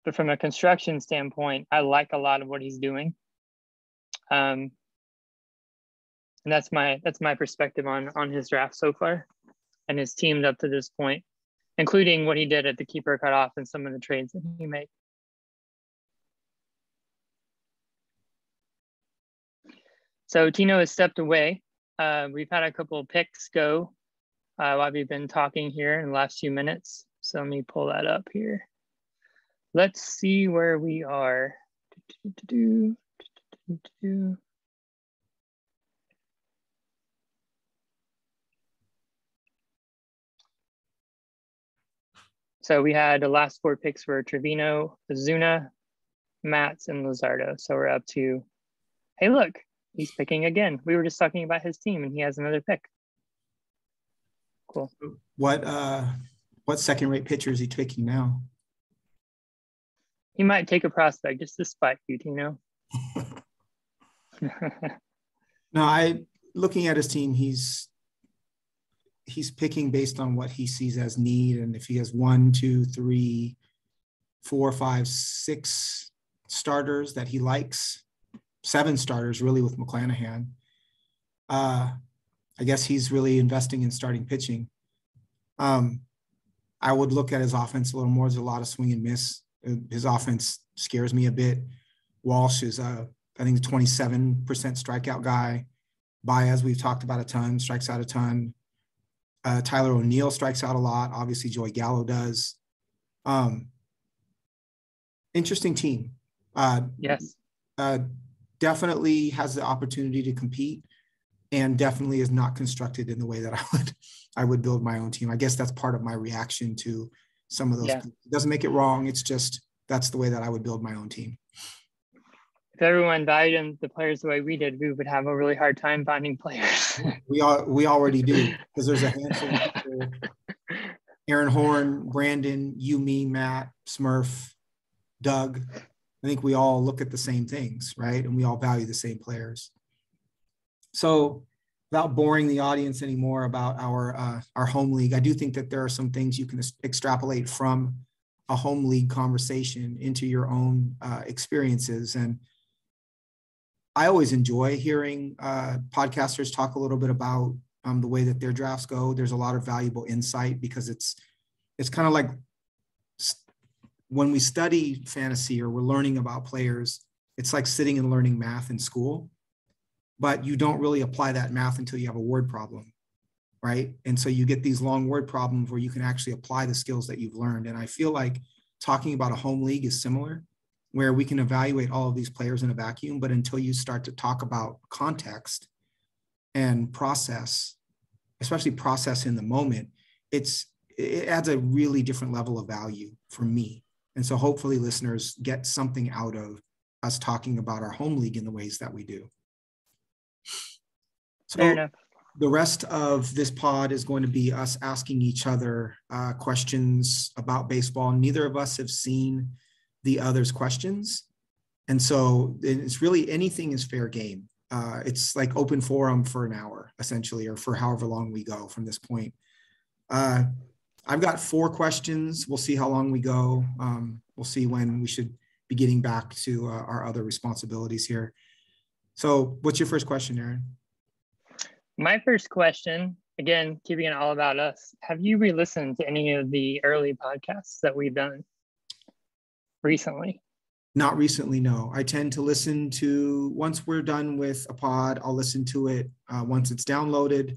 But from a construction standpoint, I like a lot of what he's doing. And that's my perspective on his draft so far and his team up to this point, including what he did at the keeper cutoff and some of the trades that he made. So Tino has stepped away. We've had a couple of picks go while we've been talking here in the last few minutes. So let me pull that up here. Let's see where we are. So we had the last 4 picks were Trevino, Ozuna, Matz, and Luzardo. So we're up to, hey, look, he's picking again. We were just talking about his team and he has another pick. Cool. What second-rate pitcher is he taking now? He might take a prospect just to spite you, Tino. No, looking at his team, he's picking based on what he sees as need. And if he has 1, 2, 3, 4, 5, 6 starters that he likes, 7 starters really with McClanahan, I guess he's really investing in starting pitching. I would look at his offense a little more. There's a lot of swing and miss His offense scares me a bit. Walsh is, I think, a 27% strikeout guy. Baez, we've talked about a ton, strikes out a ton. Tyler O'Neill strikes out a lot. Obviously, Joey Gallo does. Interesting team. Yes. Definitely has the opportunity to compete, and definitely is not constructed in the way that I would build my own team. I guess that's part of my reaction to some of those. Yeah. It doesn't make it wrong. It's just that's the way that I would build my own team. If everyone valued the players the way we did, we would have a really hard time finding players. We already do, because there's a handful of people. Aaron Horn, Brandon, you, me, Matt, Smurf, Doug. I think we all look at the same things, right? And we all value the same players. So without boring the audience anymore about our home league, I do think that there are some things you can extrapolate from a home league conversation into your own experiences. And I always enjoy hearing podcasters talk a little bit about the way that their drafts go. There's a lot of valuable insight, because it's kind of like when we study fantasy or we're learning about players, it's like sitting and learning math in school, but you don't really apply that math until you have a word problem, right? And so you get these long word problems where you can actually apply the skills that you've learned. And I feel like talking about a home league is similar, where we can evaluate all of these players in a vacuum, but until you start to talk about context and process, especially process in the moment, it adds a really different level of value for me. And so hopefully listeners get something out of us talking about our home league in the ways that we do. So the rest of this pod is going to be us asking each other questions about baseball. Neither of us have seen the other's questions. And so it's really, anything is fair game. It's like open forum for an hour, essentially, or for however long we go from this point. I've got 4 questions. We'll see how long we go. We'll see when we should be getting back to our other responsibilities here. So what's your first question, Aaron? My first question, again, keeping it all about us. Have you re-listened to any of the early podcasts that we've done recently? Not recently, no. I tend to listen to, once we're done with a pod, I'll listen to it once it's downloaded,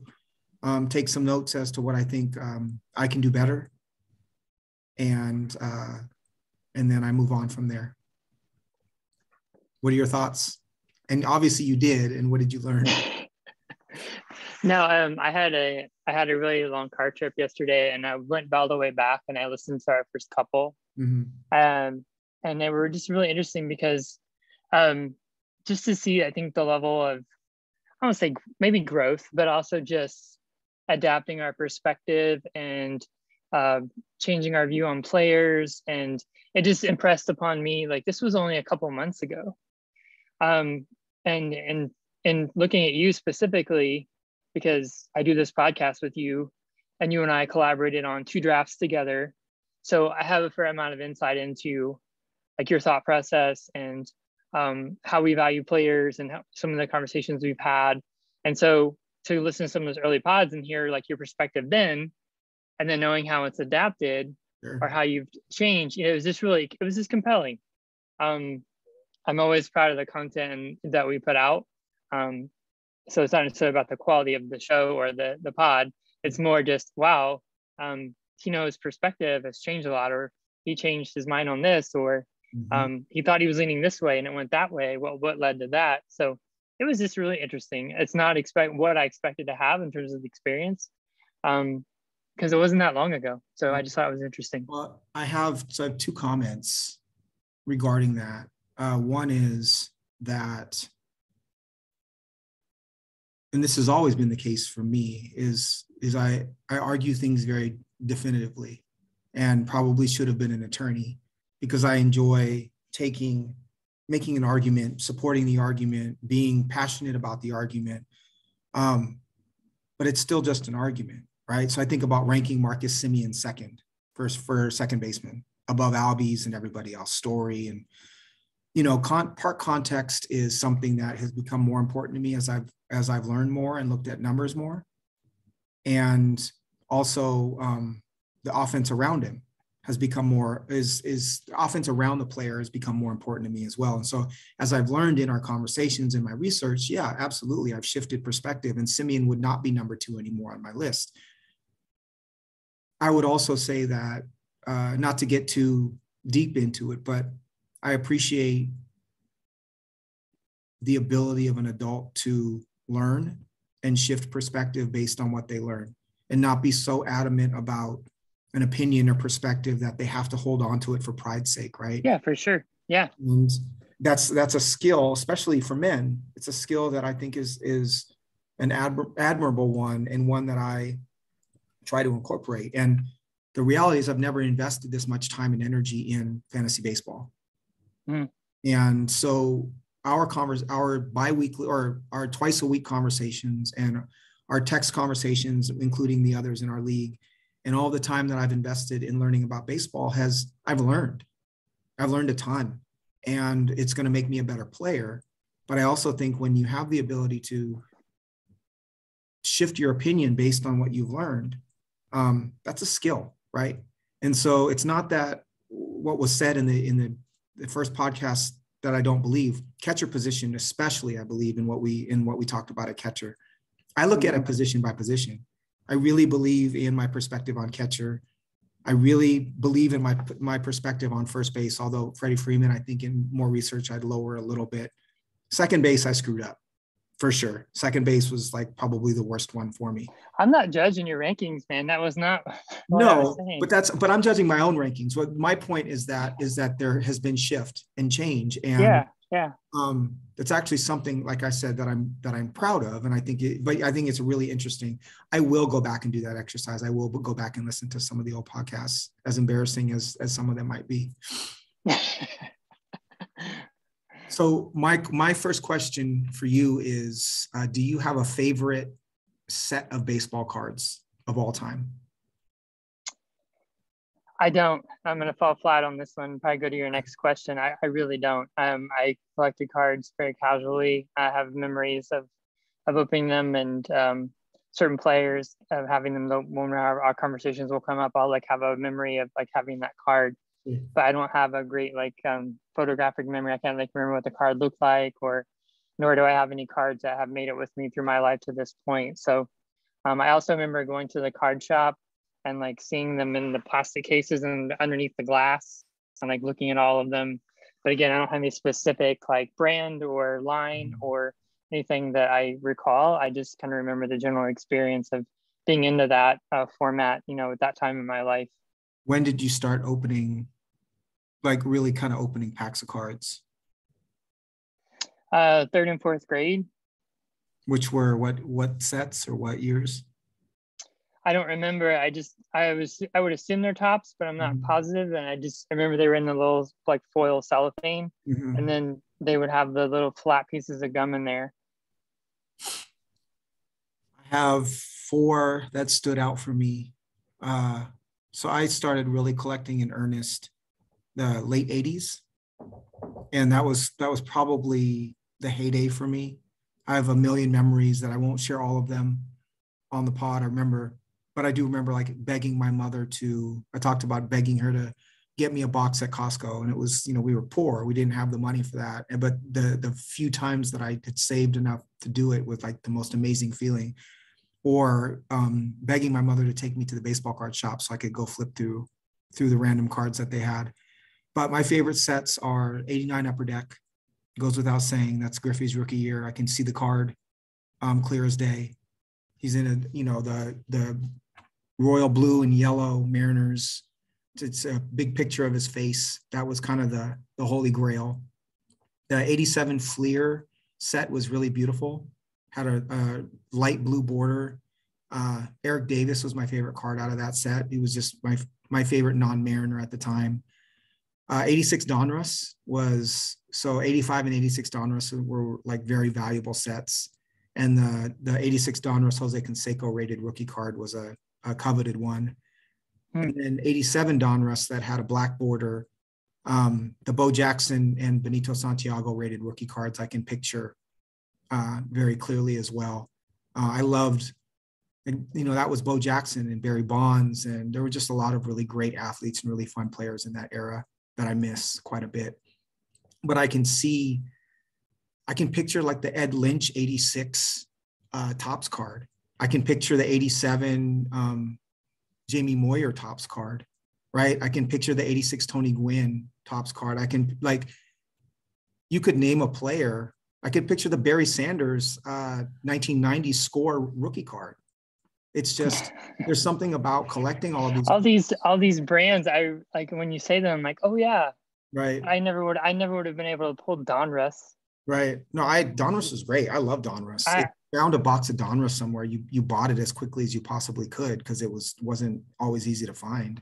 take some notes as to what I think I can do better. And then I move on from there. What are your thoughts? And obviously you did, and what did you learn? No, I had a really long car trip yesterday, and I went all the way back and I listened to our first couple. Mm-hmm. And they were just really interesting because just to see, I think, the level of, I don't say maybe growth, but also just adapting our perspective and changing our view on players. And it just impressed upon me, like, this was only a couple months ago. And looking at you specifically, because I do this podcast with you, and you and I collaborated on 2 drafts together. So I have a fair amount of insight into like your thought process and how we value players and some of the conversations we've had. And so to listen to some of those early pods and hear like your perspective then, and then knowing how it's adapted or how you've changed, it was just compelling. I'm always proud of the content that we put out. So it's not necessarily about the quality of the show or the pod. It's more just, wow, Tino's perspective has changed a lot, or he changed his mind on this, or he thought he was leaning this way and it went that way. Well, what led to that? So it was just really interesting. It's not what I expected to have in terms of the experience, because it wasn't that long ago. So I just thought it was interesting. Well, I have 2 comments regarding that. One is that, and this has always been the case for me, is I argue things very definitively, and probably should have been an attorney, because I enjoy making an argument, supporting the argument, being passionate about the argument. But it's still just an argument, right? So I think about ranking Marcus Semien second for second baseman above Albies and everybody else, Story. And, part context is something that has become more important to me as I've learned more and looked at numbers more. And also the offense around him. has become more, is offense around the player has become more important to me as well. And so as I've learned in our conversations and my research, yeah, absolutely, I've shifted perspective, and Simeon would not be number 2 anymore on my list. I would also say that, not to get too deep into it, but I appreciate the ability of an adult to learn and shift perspective based on what they learn, and not be so adamant about an opinion or perspective that they have to hold on to it for pride's sake, right? Yeah, for sure. Yeah. And that's a skill, especially for men. It's a skill that I think is an admirable one, and one that I try to incorporate. And the reality is I've never invested this much time and energy in fantasy baseball. Mm. And so our biweekly or our twice a week conversations and our text conversations, including the others in our league, and all the time that I've invested in learning about baseball I've learned a ton, and it's going to make me a better player. But I also think when you have the ability to shift your opinion based on what you've learned, that's a skill, right? And so it's not that what was said in the first podcast that I don't believe. Catcher position, especially, I believe in what we talked about at catcher. I look at it position by position. I really believe in my perspective on catcher. I really believe in my perspective on first base, although Freddie Freeman, I think in more research, I'd lower a little bit. Second base, I screwed up, for sure. Second base was like probably the worst one for me. I'm not judging your rankings, man. That was not what I was saying. But I'm judging my own rankings. What my point is that there has been shift and change. And yeah. It's actually something, like I said, that I'm proud of. And I think it's really interesting. I will go back and do that exercise. I will go back and listen to some of the old podcasts, as embarrassing as some of them might be. So my first question for you is, do you have a favorite set of baseball cards of all time? I don't. I'm going to fall flat on this one. Probably go to your next question. I really don't. I collected cards very casually. I have memories of opening them, and certain players of having them. When our conversations will come up, I'll like have a memory of like having that card. But I don't have a great like photographic memory. I can't like remember what the card looked like, or nor do I have any cards that have made it with me through my life to this point. So I also remember going to the card shop and like seeing them in the plastic cases and underneath the glass, and like looking at all of them. But again, I don't have any specific like brand or line or anything that I recall. I just kind of remember the general experience of being into that format, at that time in my life. When did you start opening, like really kind of opening packs of cards? 3rd and 4th grade. Which were what sets or what years? I don't remember. I would assume they're tops, but I'm not positive. And I remember they were in the little like foil cellophane, and then they would have the little flat pieces of gum in there. I have 4 that stood out for me. So I started really collecting in earnest the late 80s. And that was probably the heyday for me. I have a million memories that I won't share all of them on the pod. But I do remember like begging my mother I talked about begging her to get me a box at Costco. And it was, we were poor. We didn't have the money for that. But the few times that I had saved enough to do it was like the most amazing feeling. Or begging my mother to take me to the baseball card shop so I could go flip through the random cards that they had. But my favorite sets are 89 Upper Deck. Goes without saying, that's Griffey's rookie year. I can see the card clear as day. He's in the royal blue and yellow Mariners. It's a big picture of his face. That was kind of the holy grail. The 87 Fleer set was really beautiful. Had a light blue border. Eric Davis was my favorite card out of that set. He was just my favorite non-Mariner at the time. 86 Donruss was, so 85 and 86 Donruss were like very valuable sets. And the 86 Donruss Jose Canseco rated rookie card was a coveted one. And then 87 Donruss that had a black border. The Bo Jackson and Benito Santiago rated rookie cards I can picture very clearly as well. I loved And, that was Bo Jackson and Barry Bonds. And there were just a lot of really great athletes and really fun players in that era that I miss quite a bit. But I can picture like the Ed Lynch 86 Topps card. I can picture the 87 Jamie Moyer Topps card, right? I can picture the 86 Tony Gwynn Topps card. I can, like, you could name a player. I could picture the Barry Sanders 1990 score rookie card. It's just, there's something about collecting all of these. All these brands. I like when you say them, I'm like, oh yeah. Right. I never would have been able to pull Donruss. Right. No, Donruss was great. I love Donruss. If you found a box of Donruss somewhere, you bought it as quickly as you possibly could because it wasn't always easy to find.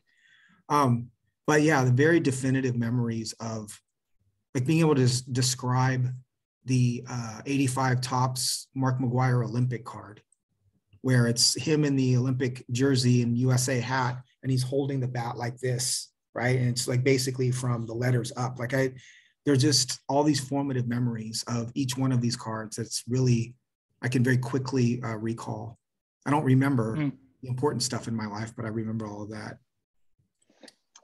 But yeah, the very definitive memories of like being able to describe the 85 Topps Mark McGwire Olympic card, where it's him in the Olympic jersey and USA hat, and he's holding the bat like this, right? And it's like basically from the letters up. Like there's just all these formative memories of each one of these cards. That's really, I can very quickly recall. I don't remember the important stuff in my life, but I remember all of that.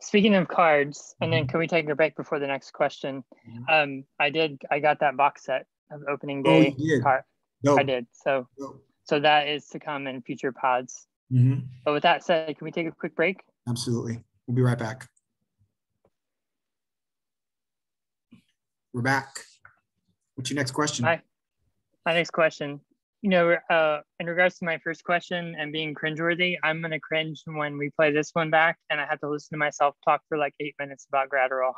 Speaking of cards, and then can we take a break before the next question? I got that box set of opening day. Oh, you did? I did. So that is to come in future pods. But with that said, can we take a quick break? Absolutely. We'll be right back. We're back. What's your next question? My next question. In regards to my first question and being cringeworthy, I'm gonna cringe when we play this one back, and I have to listen to myself talk for like 8 minutes about Gratterall.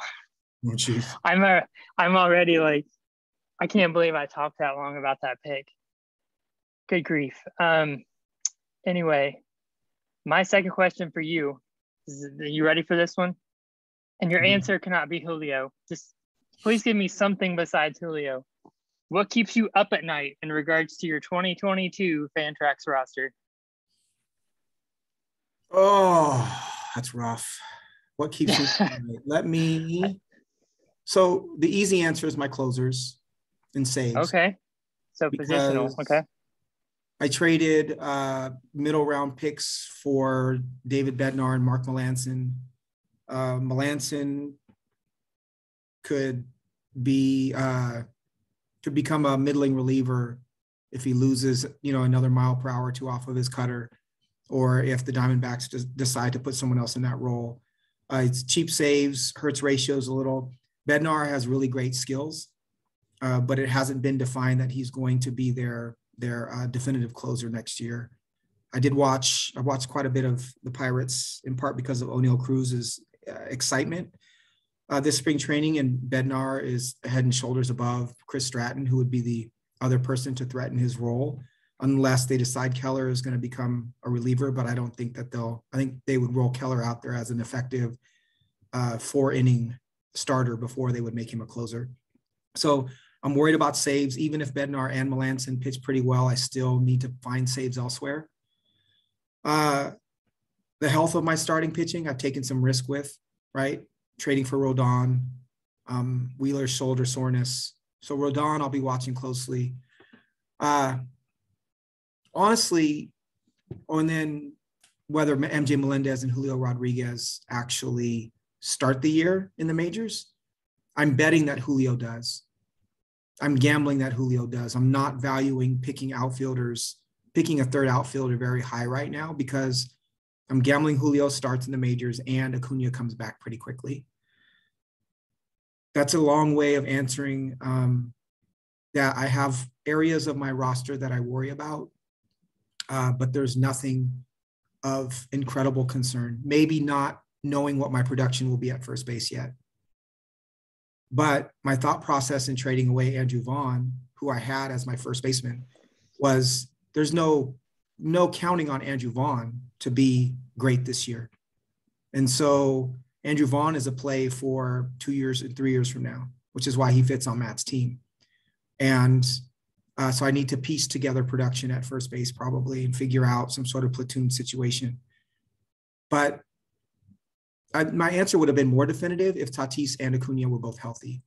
Oh, jeez. I'm already like, I can't believe I talked that long about that pick. Good grief. Anyway, my second question for you is: are you ready for this one? And your answer cannot be Julio. Just please give me something besides Julio. What keeps you up at night in regards to your 2022 Fantrax roster? Oh, that's rough. What keeps you? So the easy answer is my closers and saves. Okay. So positional. Okay. I traded middle round picks for David Bednar and Mark Melancon. Melancon could become a middling reliever if he loses, another mile per hour or two off of his cutter, or if the Diamondbacks decide to put someone else in that role. It's cheap saves, hurts ratios a little. Bednar has really great skills, but it hasn't been defined that he's going to be their definitive closer next year. I watched quite a bit of the Pirates, in part because of O'Neal Cruz's excitement this spring training, and Bednar is head and shoulders above Chris Stratton, who would be the other person to threaten his role, unless they decide Keller is going to become a reliever. But I don't think that I think they would roll Keller out there as an effective 4-inning starter before they would make him a closer. So I'm worried about saves. Even if Bednar and Melancon pitch pretty well, I still need to find saves elsewhere. The health of my starting pitching, I've taken some risk with, right? Trading for Rodon, Wheeler's shoulder soreness. So Rodon, I'll be watching closely. Honestly, and then whether MJ Melendez and Julio Rodriguez actually start the year in the majors, I'm betting that Julio does. I'm gambling that Julio does. I'm not valuing picking a third outfielder very high right now, because I'm gambling Julio starts in the majors and Acuna comes back pretty quickly. That's a long way of answering that I have areas of my roster that I worry about, but there's nothing of incredible concern. Maybe not knowing what my production will be at first base yet. But my thought process in trading away Andrew Vaughn, who I had as my first baseman, was there's no counting on Andrew Vaughn to be great this year. And so Andrew Vaughn is a play for 2 years and 3 years from now, which is why he fits on Matt's team. And so I need to piece together production at first base probably and figure out some sort of platoon situation. But my answer would have been more definitive if Tatis and Acuna were both healthy.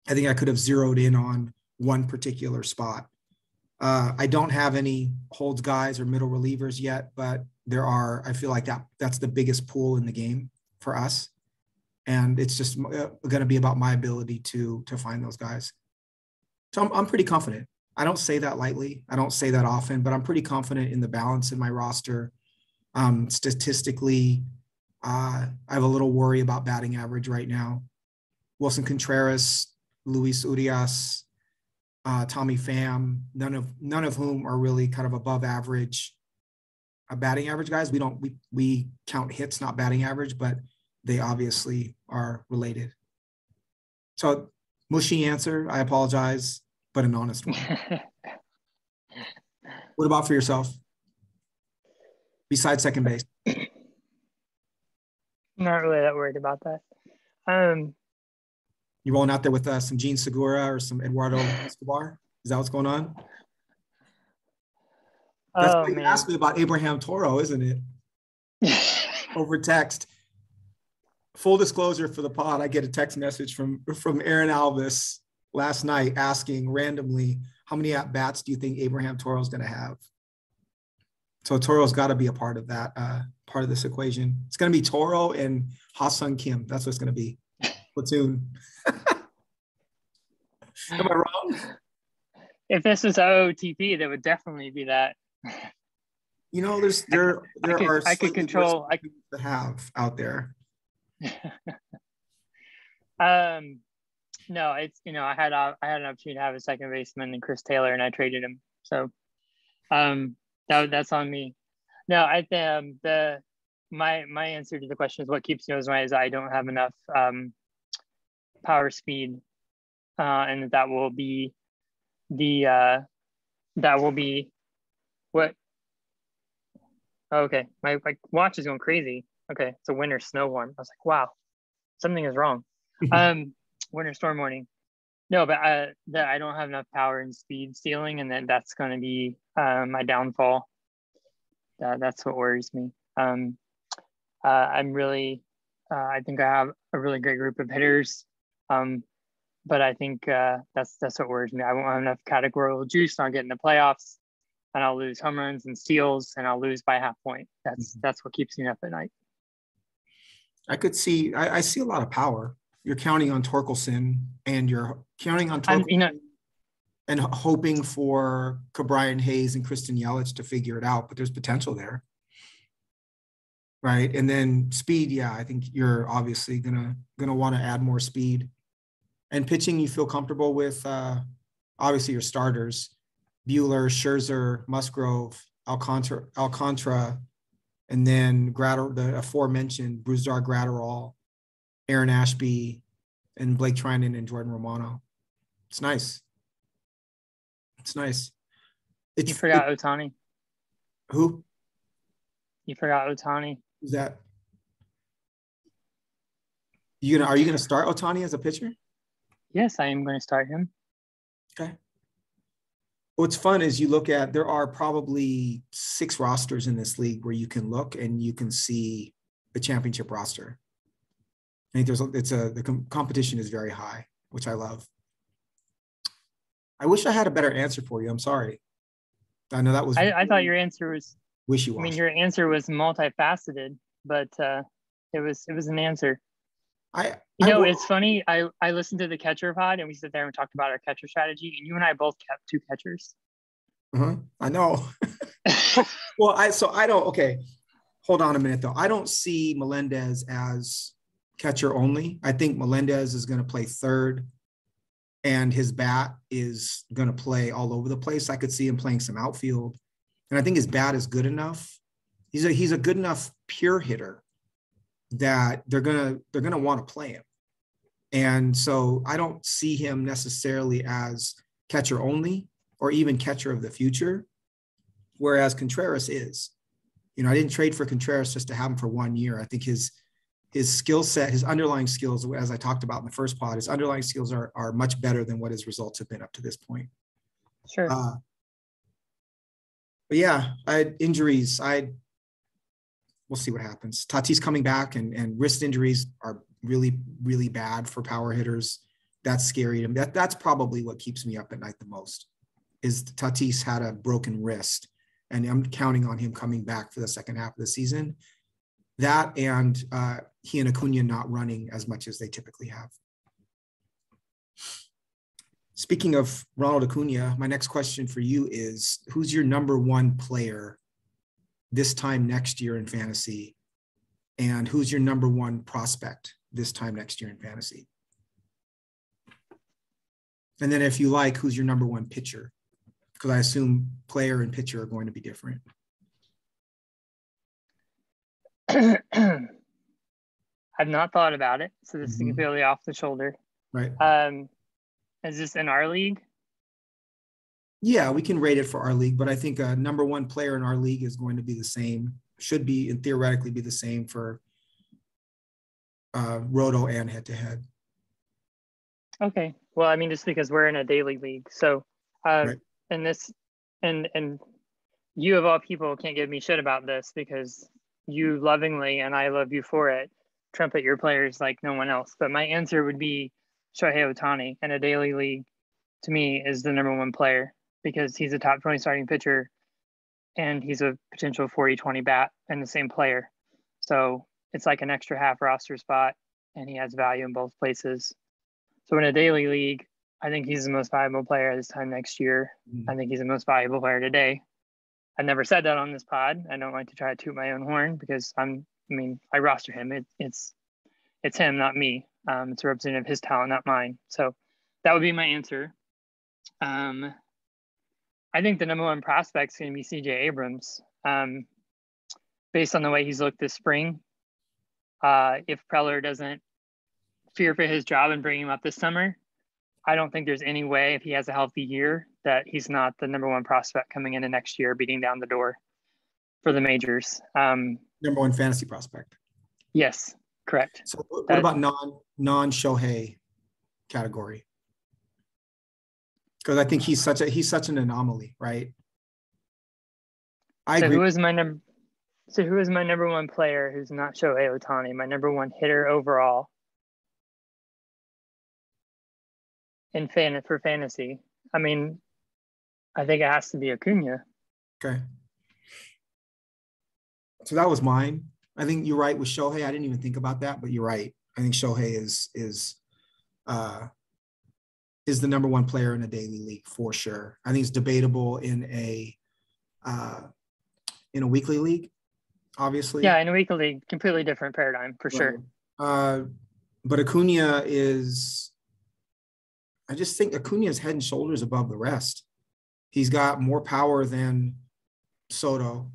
I think I could have zeroed in on one particular spot. I don't have any holds guys or middle relievers yet, but I feel like that's the biggest pool in the game for us. And it's just going to be about my ability to find those guys. So I'm pretty confident. I don't say that lightly. I don't say that often, but I'm pretty confident in the balance in my roster. Statistically, I have a little worry about batting average right now. Wilson Contreras, Luis Urias, Tommy Pham, none of whom are really kind of above average batting average guys. We count hits, not batting average, but they obviously are related. So mushy answer, I apologize, but an honest one. What about for yourself? Besides second base? Not really that worried about that. You rolling out there with some Gene Segura or some Eduardo Escobar? Is that what's going on? That's why you asked me about Abraham Toro, isn't it? Over text. Full disclosure for the pod, I get a text message from Aaron Alvis last night asking randomly, how many at-bats do you think Abraham Toro is going to have? So Toro's got to be a part of that, part of this equation. It's going to be Toro and Ha-Sung Kim. That's what it's going to be. Platoon. Am I wrong? If this was OOTP, that would definitely be that. You know, I could control to have out there. No, it's I had an opportunity to have a second baseman in Chris Taylor, and I traded him. So, that's on me. No, I think my answer to the question is what keeps me Ozone is I don't have enough power speed, and that will be what. Okay, my watch is going crazy. Okay, it's a winter snow warning. I was like, wow, something is wrong. Winter storm warning. No, but that I don't have enough power and speed stealing, and that's going to be my downfall. That's what worries me. I'm really, I think I have a really great group of hitters, but I think that's what worries me. I won't have enough categorical juice. I'll get in the playoffs, and I'll lose home runs and steals, and I'll lose by half point. That's what keeps me up at night. I could see. I see a lot of power. You're counting on Torkelson, and you're counting on Torkelson and hoping for Brian Hayes and Kristen Yelich to figure it out, but there's potential there. Right. And then speed, yeah, I think you're obviously gonna want to add more speed. And pitching, you feel comfortable with obviously your starters, Buehler, Scherzer, Musgrove, Alcantara, and then the aforementioned Brusdar Gratterall, Aaron Ashby, and Blake Trinan and Jordan Romano. It's nice. It's nice. You forgot Ohtani. Who? You forgot Ohtani. Who's that? Are you gonna start Ohtani as a pitcher? Yes, I am going to start him. Okay. What's fun is you look at, there are probably 6 rosters in this league where you can look and you can see the championship roster. I think the competition is very high, which I love. I wish I had a better answer for you. I'm sorry. I know that was. I thought your answer was wishy-washy. I mean, your answer was multifaceted, but it was an answer. It's funny. I listened to the catcher pod, and we sit there and we talked about our catcher strategy, and you and I both kept 2 catchers. I know. Well, I don't. Okay, hold on a minute though. I don't see Melendez as catcher only. I think Melendez is going to play third, and his bat is going to play all over the place. I could see him playing some outfield, and I think his bat is good enough. He's a good enough pure hitter that they're gonna want to play him. And so I don't see him necessarily as catcher only or even catcher of the future, whereas Contreras is. I didn't trade for Contreras just to have him for 1 year. I think his skill set, his underlying skills, as I talked about in the first pod, his underlying skills are much better than what his results have been up to this point. Sure. But yeah, injuries. We'll see what happens. Tatis coming back, and wrist injuries are really, really bad for power hitters. That's scary to me. That's probably what keeps me up at night the most is Tatis had a broken wrist, and I'm counting on him coming back for the second half of the season. That and he and Acuna not running as much as they typically have. Speaking of Ronald Acuna, my next question for you is, who's your number one player this time next year in fantasy? And who's your number one prospect this time next year in fantasy? And then if you like, who's your number one pitcher? Because I assume player and pitcher are going to be different. I've not thought about it, so this is completely off the shoulder. Right. Is this in our league? Yeah, we can rate it for our league, but I think a number one player in our league is going to be the same, should be and theoretically be the same for roto and head-to-head. Okay. Well, I mean, just because we're in a daily league, so Right. and this and you of all people can't give me shit about this because you lovingly, and I love you for it, trumpet your players like no one else. But my answer would be Shohei Ohtani in a daily league. To me, is the number one player because he's a top 20 starting pitcher, and he's a potential 40-20 bat and the same player. So it's like an extra half roster spot, and he has value in both places. So in a daily league, I think he's the most valuable player this time next year. I think he's the most valuable player today. I never said that on this pod. I don't like to try to toot my own horn because I roster him. It's him, not me. It's a representative of his talent, not mine. So that would be my answer. I think the number one prospect is going to be CJ Abrams. Based on the way he's looked this spring, if Preller doesn't fear for his job and bring him up this summer, I don't think there's any way if he has a healthy year that he's not the number one prospect coming into next year, beating down the door for the majors. Number one fantasy prospect. Yes, correct. So what about non-Shohei category? Because I think he's such an anomaly, right? I agree. Who is my number one player who's not Shohei Ohtani? My number one hitter overall for fantasy. I mean, I think it has to be Acuna. Okay. So that was mine. I think you're right with Shohei. I didn't even think about that, but you're right. I think Shohei is the number one player in a daily league for sure. I think it's debatable in a weekly league, obviously. Yeah, in a weekly league, completely different paradigm for sure. But Acuna is, I just think Acuna is head and shoulders above the rest. He's got more power than Soto.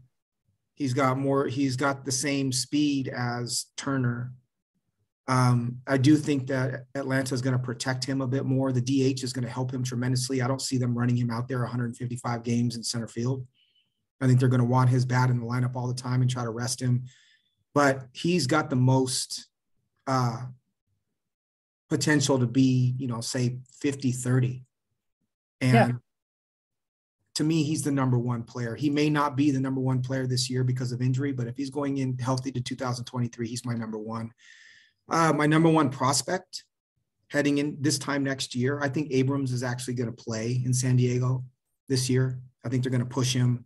He's got the same speed as Turner. I do think that Atlanta is going to protect him a bit more. The DH is going to help him tremendously. I don't see them running him out there 155 games in center field. I think they're going to want his bat in the lineup all the time and try to rest him. But he's got the most potential to be, say 50-30. And to me, he's the number one player. He may not be the number one player this year because of injury, but if he's going in healthy to 2023, he's my number one. My number one prospect heading in this time next year, I think Abrams is actually going to play in San Diego this year. I think they're going to push him.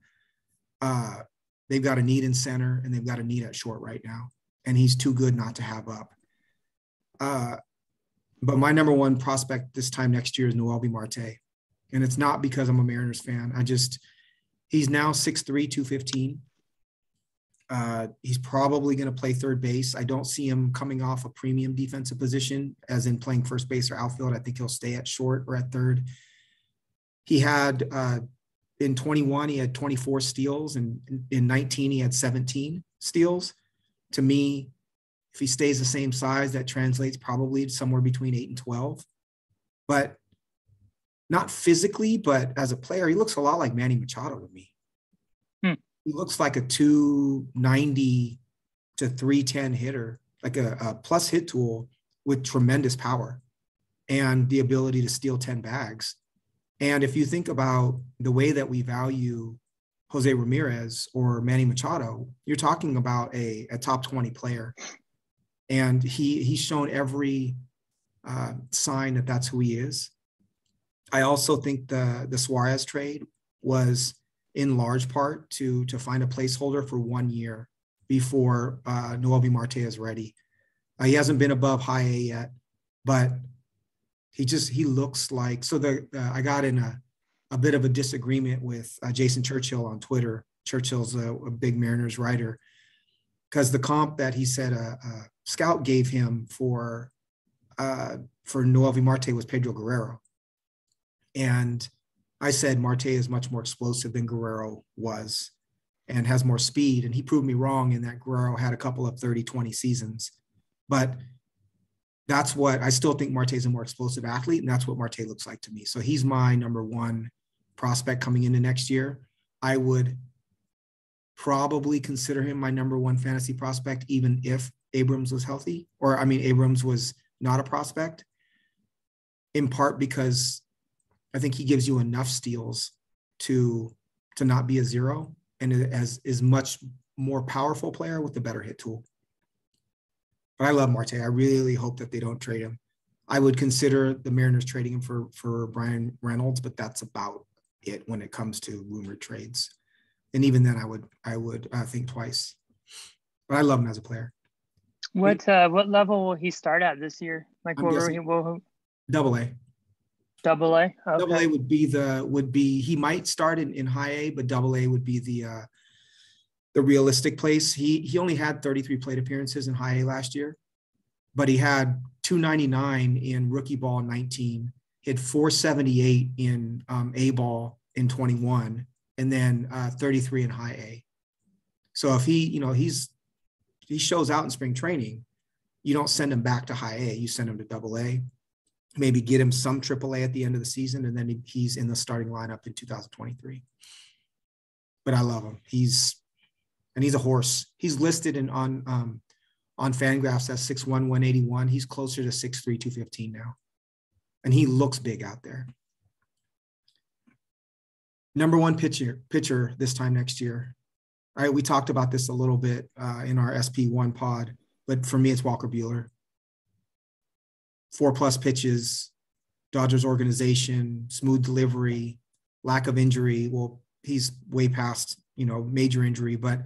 They've got a need in center and they've got a need at short right now. And he's too good not to have up. But my number one prospect this time next year is Noelvi Marte. And it's not because I'm a Mariners fan. He's now 6'3", 215. He's probably going to play third base. I don't see him coming off a premium defensive position, as in playing first base or outfield. I think he'll stay at short or at third. He had, in 21, he had 24 steals, and in 19, he had 17 steals. To me, if he stays the same size, that translates probably somewhere between 8 and 12. But not physically, but as a player, he looks a lot like Manny Machado to me. He looks like a 290 to 310 hitter, like a plus hit tool with tremendous power and the ability to steal 10 bags. And if you think about the way that we value Jose Ramirez or Manny Machado, you're talking about a top 20 player. And he's shown every sign that that's who he is. I also think the Suarez trade was in large part to find a placeholder for 1 year before Noelvi Marte is ready. He hasn't been above high A yet, but he looks like, so I got in a bit of a disagreement with Jason Churchill on Twitter. Churchill's a big Mariners writer, because the comp that he said a scout gave him for Noelvi Marte was Pedro Guerrero. And I said Marte is much more explosive than Guerrero was and has more speed. And he proved me wrong in that Guerrero had a couple of 30-20 seasons. But that's what I still think Marte is a more explosive athlete. And that's what Marte looks like to me. So he's my number one prospect coming into next year. I would probably consider him my number one fantasy prospect, even if Abrams was healthy, or I mean, Abrams was not a prospect, in part because I think he gives you enough steals to not be a zero, and is much more powerful player with a better hit tool. But I love Marte. I really hope that they don't trade him. I would consider the Mariners trading him for Brian Reynolds, but that's about it when it comes to rumored trades. And even then, I would think twice. But I love him as a player. What level will he start at this year? Like, I'm guessing Double A. Double A. Okay. Double A would be he might start in high A, but Double A would be the realistic place. He only had 33 plate appearances in high A last year, but he had 299 in rookie ball 19. He had 478 in A ball in 21, and then 33 in high A. So if he shows out in spring training, you don't send him back to high A, you send him to Double A, maybe get him some Triple A at the end of the season, and then he's in the starting lineup in 2023. But I love him. He's a horse. He's listed on Fangraphs as 6'1", 181. He's closer to 6'3", 215 now. And he looks big out there. Number one pitcher this time next year. All right, we talked about this a little bit in our SP1 pod, but for me, it's Walker Buehler. 4+ pitches, Dodgers organization, smooth delivery, lack of injury. Well, he's way past, major injury, but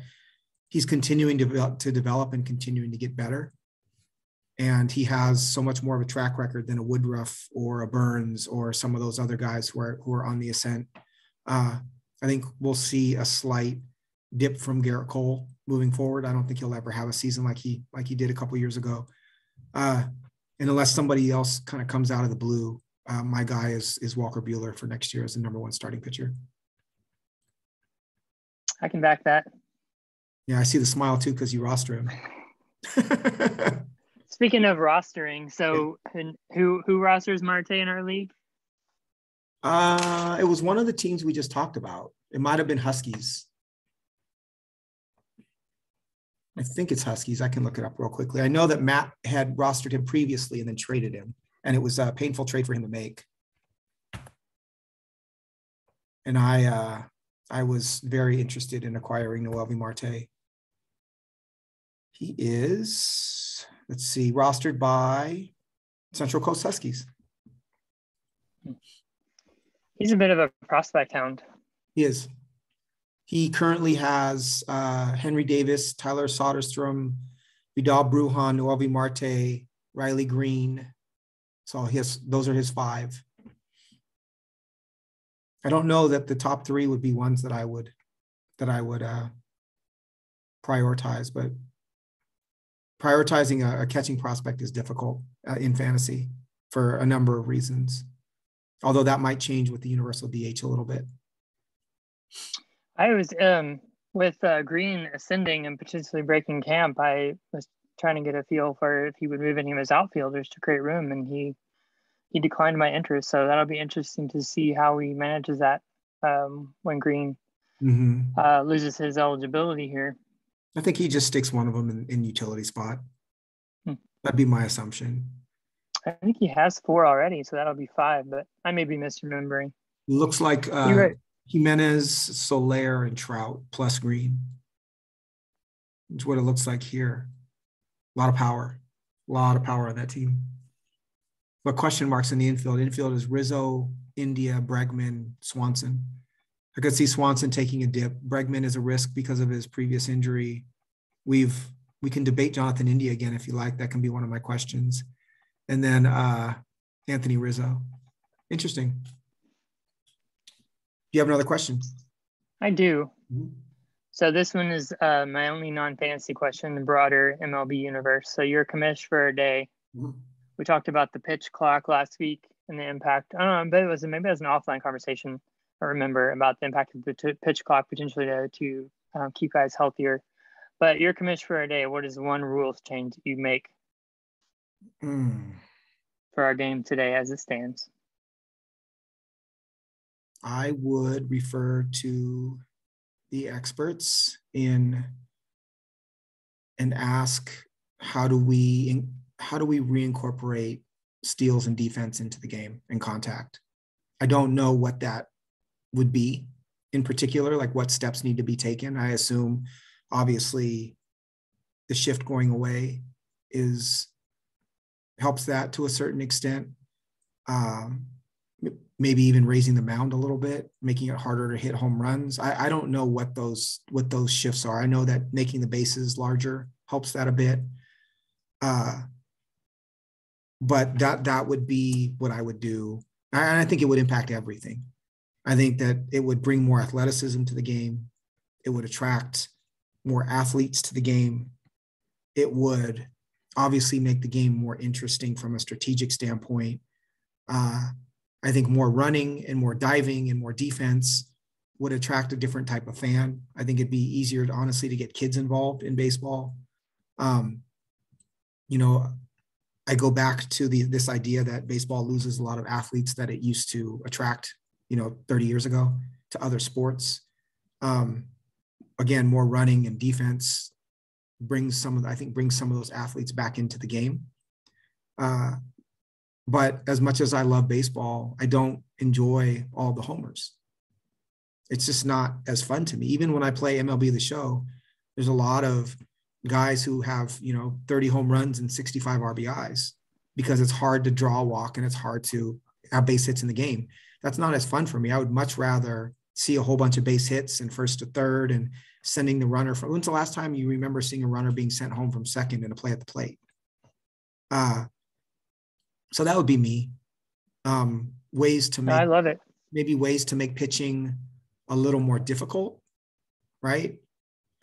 he's continuing to develop and continuing to get better. And he has so much more of a track record than a Woodruff or a Burns or some of those other guys who are on the ascent. I think we'll see a slight dip from Garrett Cole moving forward. I don't think he'll ever have a season like he did a couple years ago. And unless somebody else kind of comes out of the blue, my guy is Walker Buehler for next year as the number one starting pitcher. I can back that. Yeah, I see the smile too because you roster him. Speaking of rostering, so who rosters Marte in our league? It was one of the teams we just talked about. It might have been Huskies. I think it's Huskies. I can look it up real quickly. I know that Matt had rostered him previously and then traded him, and it was a painful trade for him to make. And I was very interested in acquiring Noelvi Marte. He is, let's see, rostered by Central Coast Huskies. He's a bit of a prospect hound. He is. He currently has Henry Davis, Tyler Soderstrom, Vidal Brujan, Noelvi Marte, Riley Green. So those are his 5. I don't know that the top 3 would be ones that I would prioritize, but prioritizing a catching prospect is difficult in fantasy for a number of reasons. Although that might change with the universal DH a little bit. I was with Green ascending and potentially breaking camp. I was trying to get a feel for if he would move any of his outfielders to create room, and he declined my interest. So that'll be interesting to see how he manages that when Green loses his eligibility here. I think he just sticks one of them in utility spot. That'd be my assumption. I think he has 4 already, so that'll be 5, but I may be misremembering. Looks like Right. Jimenez, Soler, and Trout plus Green. It's what it looks like here. A lot of power on that team. But question marks in the infield. Infield is Rizzo, India, Bregman, Swanson. I could see Swanson taking a dip. Bregman is a risk because of his previous injury. We can debate Jonathan India again if you like. That can be one of my questions. And then Anthony Rizzo. Interesting. Do you have another question? I do. Mm-hmm. So this one is my only non-fantasy question in the broader MLB universe. So you're commish for a day. Mm-hmm. We talked about the pitch clock last week and the impact. I don't know, but maybe it was an offline conversation. I remember about the impact of the pitch clock potentially to keep guys healthier. But you're commish for a day. What is one rules change you make for our game today as it stands? I would refer to the experts and ask how do we reincorporate steals and defense into the game and contact. I don't know what that would be in particular, like what steps need to be taken. I assume obviously the shift going away helps that to a certain extent. Maybe even raising the mound a little bit, making it harder to hit home runs. I don't know what those shifts are. I know that making the bases larger helps that a bit. But that would be what I would do. And I think it would impact everything. I think that it would bring more athleticism to the game. It would attract more athletes to the game. It would obviously make the game more interesting from a strategic standpoint. I think more running and more diving and more defense would attract a different type of fan. I think it'd be easier to honestly to get kids involved in baseball. I go back to this idea that baseball loses a lot of athletes that it used to attract, 30 years ago to other sports. Again, more running and defense brings some of those athletes back into the game. But as much as I love baseball, I don't enjoy all the homers. It's just not as fun to me. Even when I play MLB The Show, there's a lot of guys who have, 30 home runs and 65 RBIs because it's hard to draw a walk and it's hard to have base hits in the game. That's not as fun for me. I would much rather see a whole bunch of base hits and first to third and sending the runner from. When's the last time you remember seeing a runner being sent home from second in a play at the plate? So that would be me. Ways to make, I love it. Maybe ways to make pitching a little more difficult, right?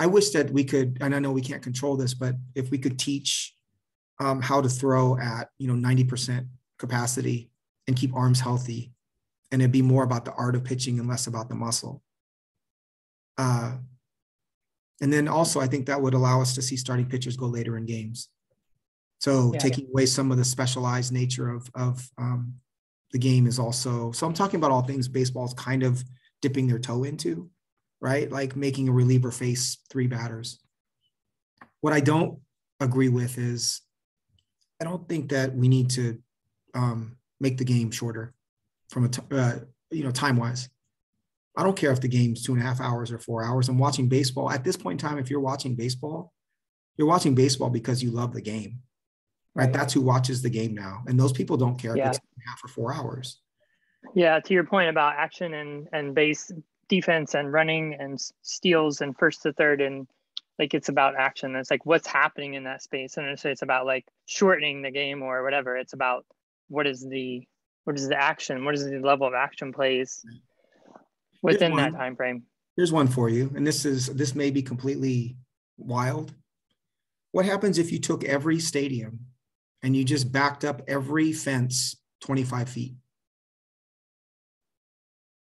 I wish that we could, and I know we can't control this, but if we could teach how to throw at 90% capacity and keep arms healthy, and it'd be more about the art of pitching and less about the muscle. And then also, I think that would allow us to see starting pitchers go later in games. So taking away some of the specialized nature of the game is also, so I'm talking about all things baseball is kind of dipping their toe into, right? Like making a reliever face 3 batters. What I don't agree with is I don't think that we need to make the game shorter from time-wise. I don't care if the game's 2.5 hours or 4 hours. I'm watching baseball. At this point in time, if you're watching baseball because you love the game. Right? That's who watches the game now. And those people don't care if it's 2.5 or 4 hours. Yeah, to your point about action and base defense and running and steals and first to third, and like it's about action. It's like what's happening in that space. And it's about like shortening the game or whatever. It's about what is the action, what is the level of action plays within that time frame. Here's one for you. And this may be completely wild. What happens if you took every stadium and you just backed up every fence 25 feet,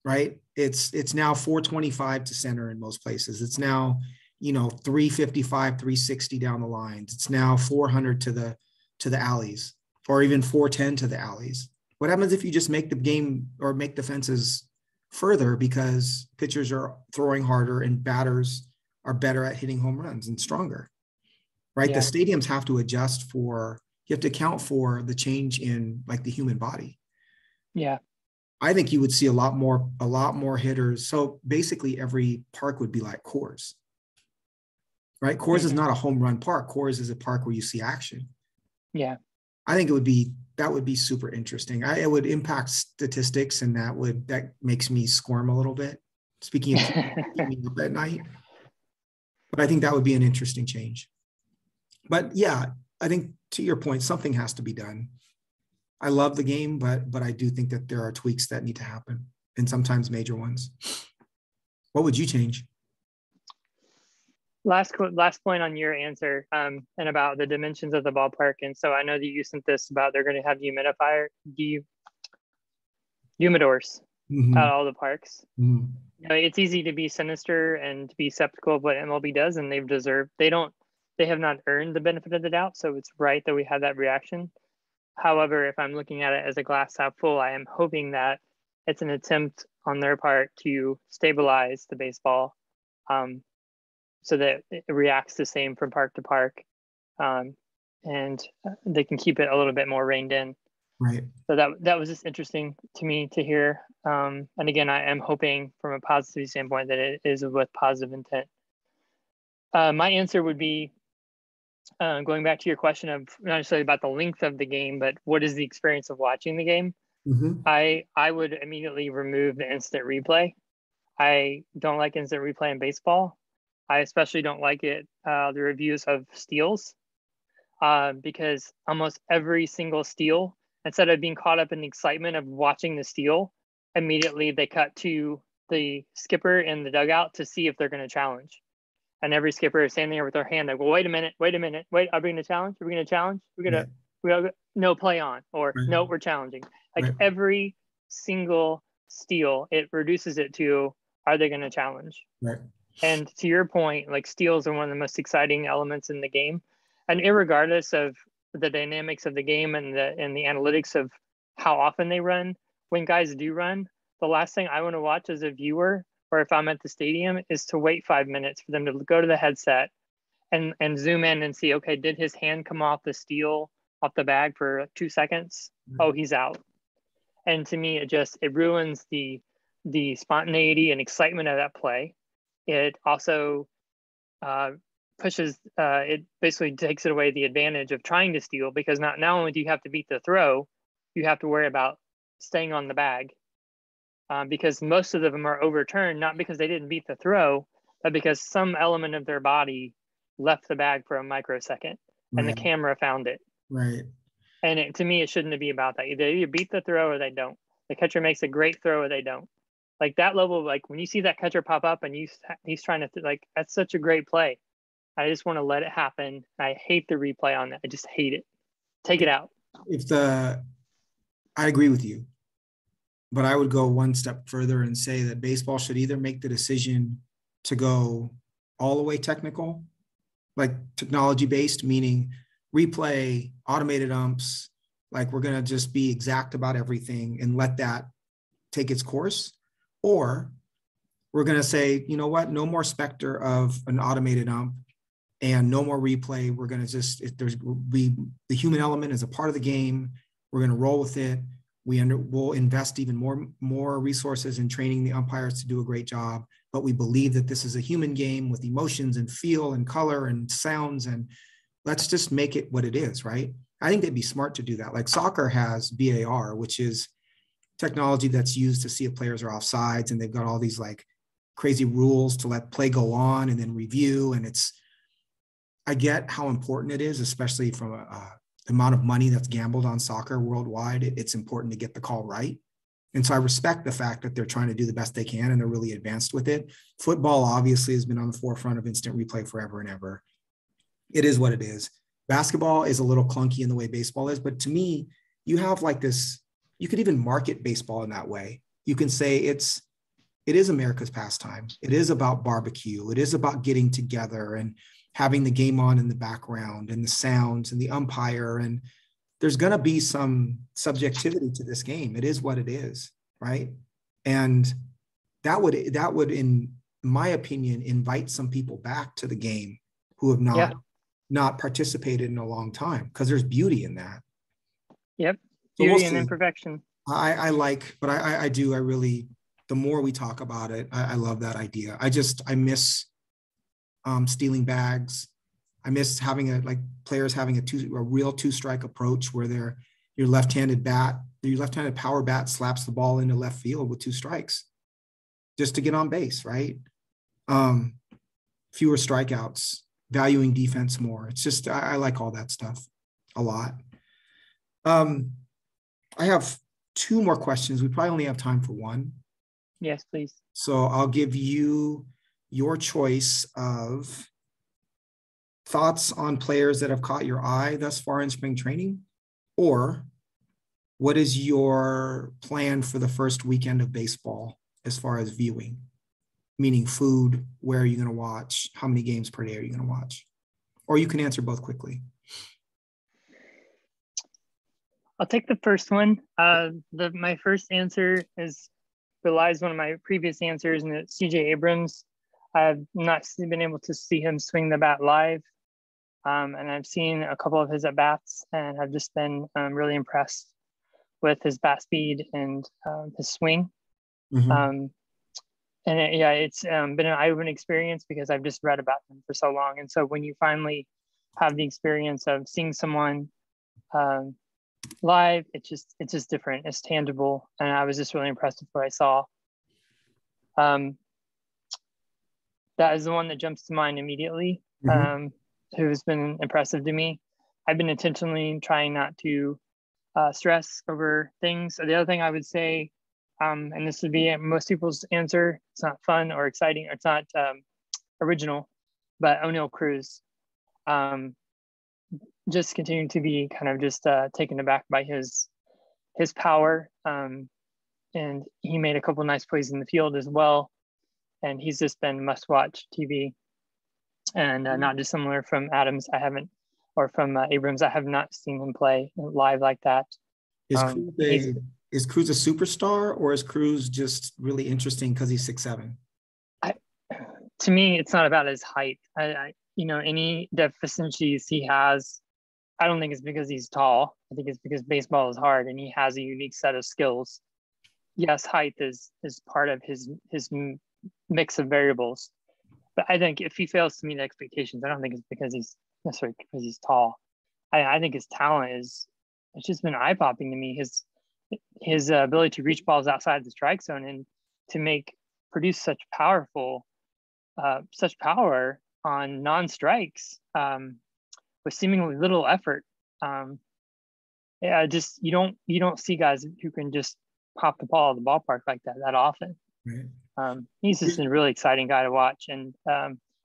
right? It's now 425 to center in most places. It's now, 355, 360 down the lines. It's now 400 to the alleys, or even 410 to the alleys. What happens if you just make the game or make the fences further because pitchers are throwing harder and batters are better at hitting home runs and stronger, right? The stadiums have to adjust you have to account for the change in like the human body. Yeah. I think you would see a lot more hitters. So basically every park would be like Coors, right? Coors is not a home run park. Coors is a park where you see action. Yeah. I think that would be super interesting. It would impact statistics, and that makes me squirm a little bit. Speaking of keeping me up at night, but I think that would be an interesting change. But yeah, I think to your point, something has to be done. I love the game, but I do think that there are tweaks that need to happen, and sometimes major ones. What would you change? Last point on your answer, and about the dimensions of the ballpark. And so I know that you sent this about they're going to have humidors Mm-hmm. at all the parks. Mm-hmm. You know, it's easy to be sinister and to be skeptical of what MLB does, and they have not earned the benefit of the doubt. So it's right that we have that reaction. However, if I'm looking at it as a glass half full, I am hoping that it's an attempt on their part to stabilize the baseball, so that it reacts the same from park to park, and they can keep it a little bit more reined in. Right. So that was just interesting to me to hear. And again, I am hoping from a positive standpoint that it is with positive intent. My answer would be, going back to your question of not necessarily about the length of the game, but what is the experience of watching the game? Mm-hmm. I would immediately remove the instant replay. I don't like instant replay in baseball. I especially don't like it, the reviews of steals, because almost every single steal, instead of being caught up in the excitement of watching the steal, immediately they cut to the skipper in the dugout to see if they're going to challenge. And every skipper is standing there with their hand like, well, wait a minute, wait, are we going to challenge? Are we going to challenge? No, play on, or Right. no, we're challenging. Like Right. every single steal, it reduces it to, are they going to challenge? Right. And to your point, like steals are one of the most exciting elements in the game. And irregardless of the dynamics of the game and the analytics of how often they run, when guys do run, the last thing I want to watch as a viewer, or if I'm at the stadium, is to wait 5 minutes for them to go to the headset and zoom in and see, okay, did his hand come off the steal, off the bag for 2 seconds? Oh, he's out. And to me, it ruins the spontaneity and excitement of that play. It also pushes, it basically takes it away the advantage of trying to steal, because not only do you have to beat the throw, you have to worry about staying on the bag, because most of them are overturned, not because they didn't beat the throw, but because some element of their body left the bag for a microsecond, and the camera found it. Right. And to me, it shouldn't be about that. They either beat the throw or they don't. The catcher makes a great throw or they don't. Like that level, like when you see that catcher pop up and he's trying to, like, that's such a great play. I just want to let it happen. I hate the replay on that. I just hate it. Take it out. I agree with you, but I would go one step further and say that baseball should either make the decision to go all the way technical, like technology based, meaning replay, automated umps, like we're going to just be exact about everything and let that take its course. Or we're going to say, you know what, no more specter of an automated ump and no more replay. We're going to just, the human element is a part of the game. We're going to roll with it. We'll invest even more resources in training the umpires to do a great job. But we believe that this is a human game with emotions and feel and color and sounds, and let's just make it what it is, right? I think they'd be smart to do that. Like soccer has VAR, which is technology that's used to see if players are offsides, and they've got all these like crazy rules to let play go on and then review. And I get how important it is, especially from the amount of money that's gambled on soccer worldwide. It's important to get the call right. And so I respect the fact that they're trying to do the best they can and they're really advanced with it. Football obviously has been on the forefront of instant replay forever and ever. It is what it is. Basketball is a little clunky in the way baseball is, but to me, you have like this, you could even market baseball in that way. You can say it is America's pastime. It is about barbecue. It is about getting together and having the game on in the background and the sounds and the umpire. And there's going to be some subjectivity to this game. It is what it is, right? And that would, in my opinion, invite some people back to the game who have not participated in a long time, because there's beauty in that. Yep. Beauty and imperfection. I really, the more we talk about it, I love that idea. I miss stealing bags. I miss having players having a real two-strike approach where your left-handed power bat slaps the ball into left field with 2 strikes just to get on base, right? Fewer strikeouts, valuing defense more. It's just, I like all that stuff a lot. I have 2 more questions. We probably only have time for one. Yes, please. So I'll give you your choice of thoughts on players that have caught your eye thus far in spring training, or what is your plan for the first weekend of baseball as far as viewing, meaning food, where are you going to watch, how many games per day are you going to watch? Or you can answer both quickly. I'll take the first one. My first answer belies one of my previous answers, and it's CJ Abrams. I've not been able to see him swing the bat live. And I've seen a couple of his at-bats and have just been really impressed with his bat speed and his swing. Mm-hmm. It's been an eye-opening experience because I've just read about him for so long. And so when you finally have the experience of seeing someone live, it's just different. It's tangible. And I was just really impressed with what I saw. That is the one that jumps to mind immediately. Mm-hmm. Who's been impressive to me. I've been intentionally trying not to stress over things. So the other thing I would say, and this would be most people's answer, it's not fun or exciting, or it's not original, but O'Neal Cruz. Just continuing to be kind of just taken aback by his power. And he made a couple of nice plays in the field as well. And he's just been must-watch TV. And not dissimilar from Abrams, I have not seen him play live like that. Is Cruz a superstar, or is Cruz just really interesting because he's 6'7"? To me, it's not about his height. Any deficiencies he has, I don't think it's because he's tall. I think it's because baseball is hard and he has a unique set of skills. Yes, height is part of his mix of variables. But I think if he fails to meet expectations, I don't think it's because he's tall. I think his talent it's just been eye-popping to me. His ability to reach balls outside the strike zone and to produce such power on non-strikes with seemingly little effort. You don't see guys who can just pop the ball at the ballpark like that often. Right. He's just a really exciting guy to watch, and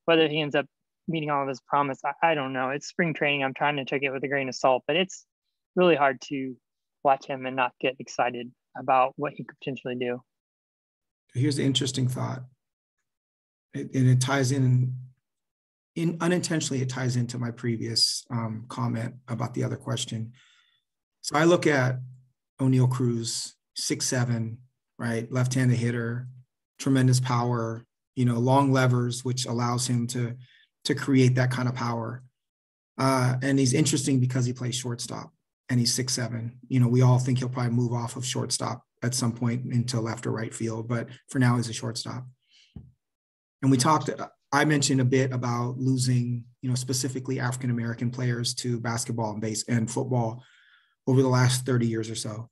whether he ends up meeting all of his promise, I don't know. It's spring training. I'm trying to take it with a grain of salt, but it's really hard to watch him and not get excited about what he could potentially do. Here's the interesting thought, and it ties in unintentionally. It ties into my previous comment about the other question. So I look at O'Neal Cruz, 6'7", right, left-handed hitter, tremendous power, long levers, which allows him to create that kind of power. And he's interesting because he plays shortstop and he's 6'7". We all think he'll probably move off of shortstop at some point into left or right field, but for now he's a shortstop. And I mentioned a bit about losing, specifically African-American players to basketball and base and football over the last 30 years or so.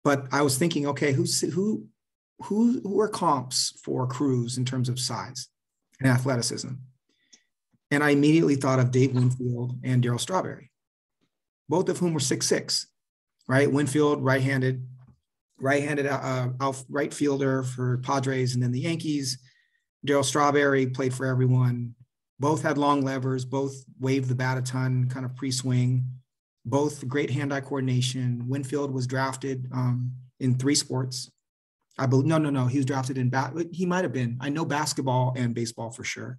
But I was thinking, okay, who are comps for Cruz in terms of size and athleticism? And I immediately thought of Dave Winfield and Darryl Strawberry, both of whom were 6'6", right? Winfield, right-handed right fielder for Padres and then the Yankees. Darryl Strawberry played for everyone. Both had long levers, both waved the bat a ton, kind of pre-swing, both great hand-eye coordination. Winfield was drafted in 3 sports. I believe, no. He was drafted in he might have been. I know basketball and baseball for sure.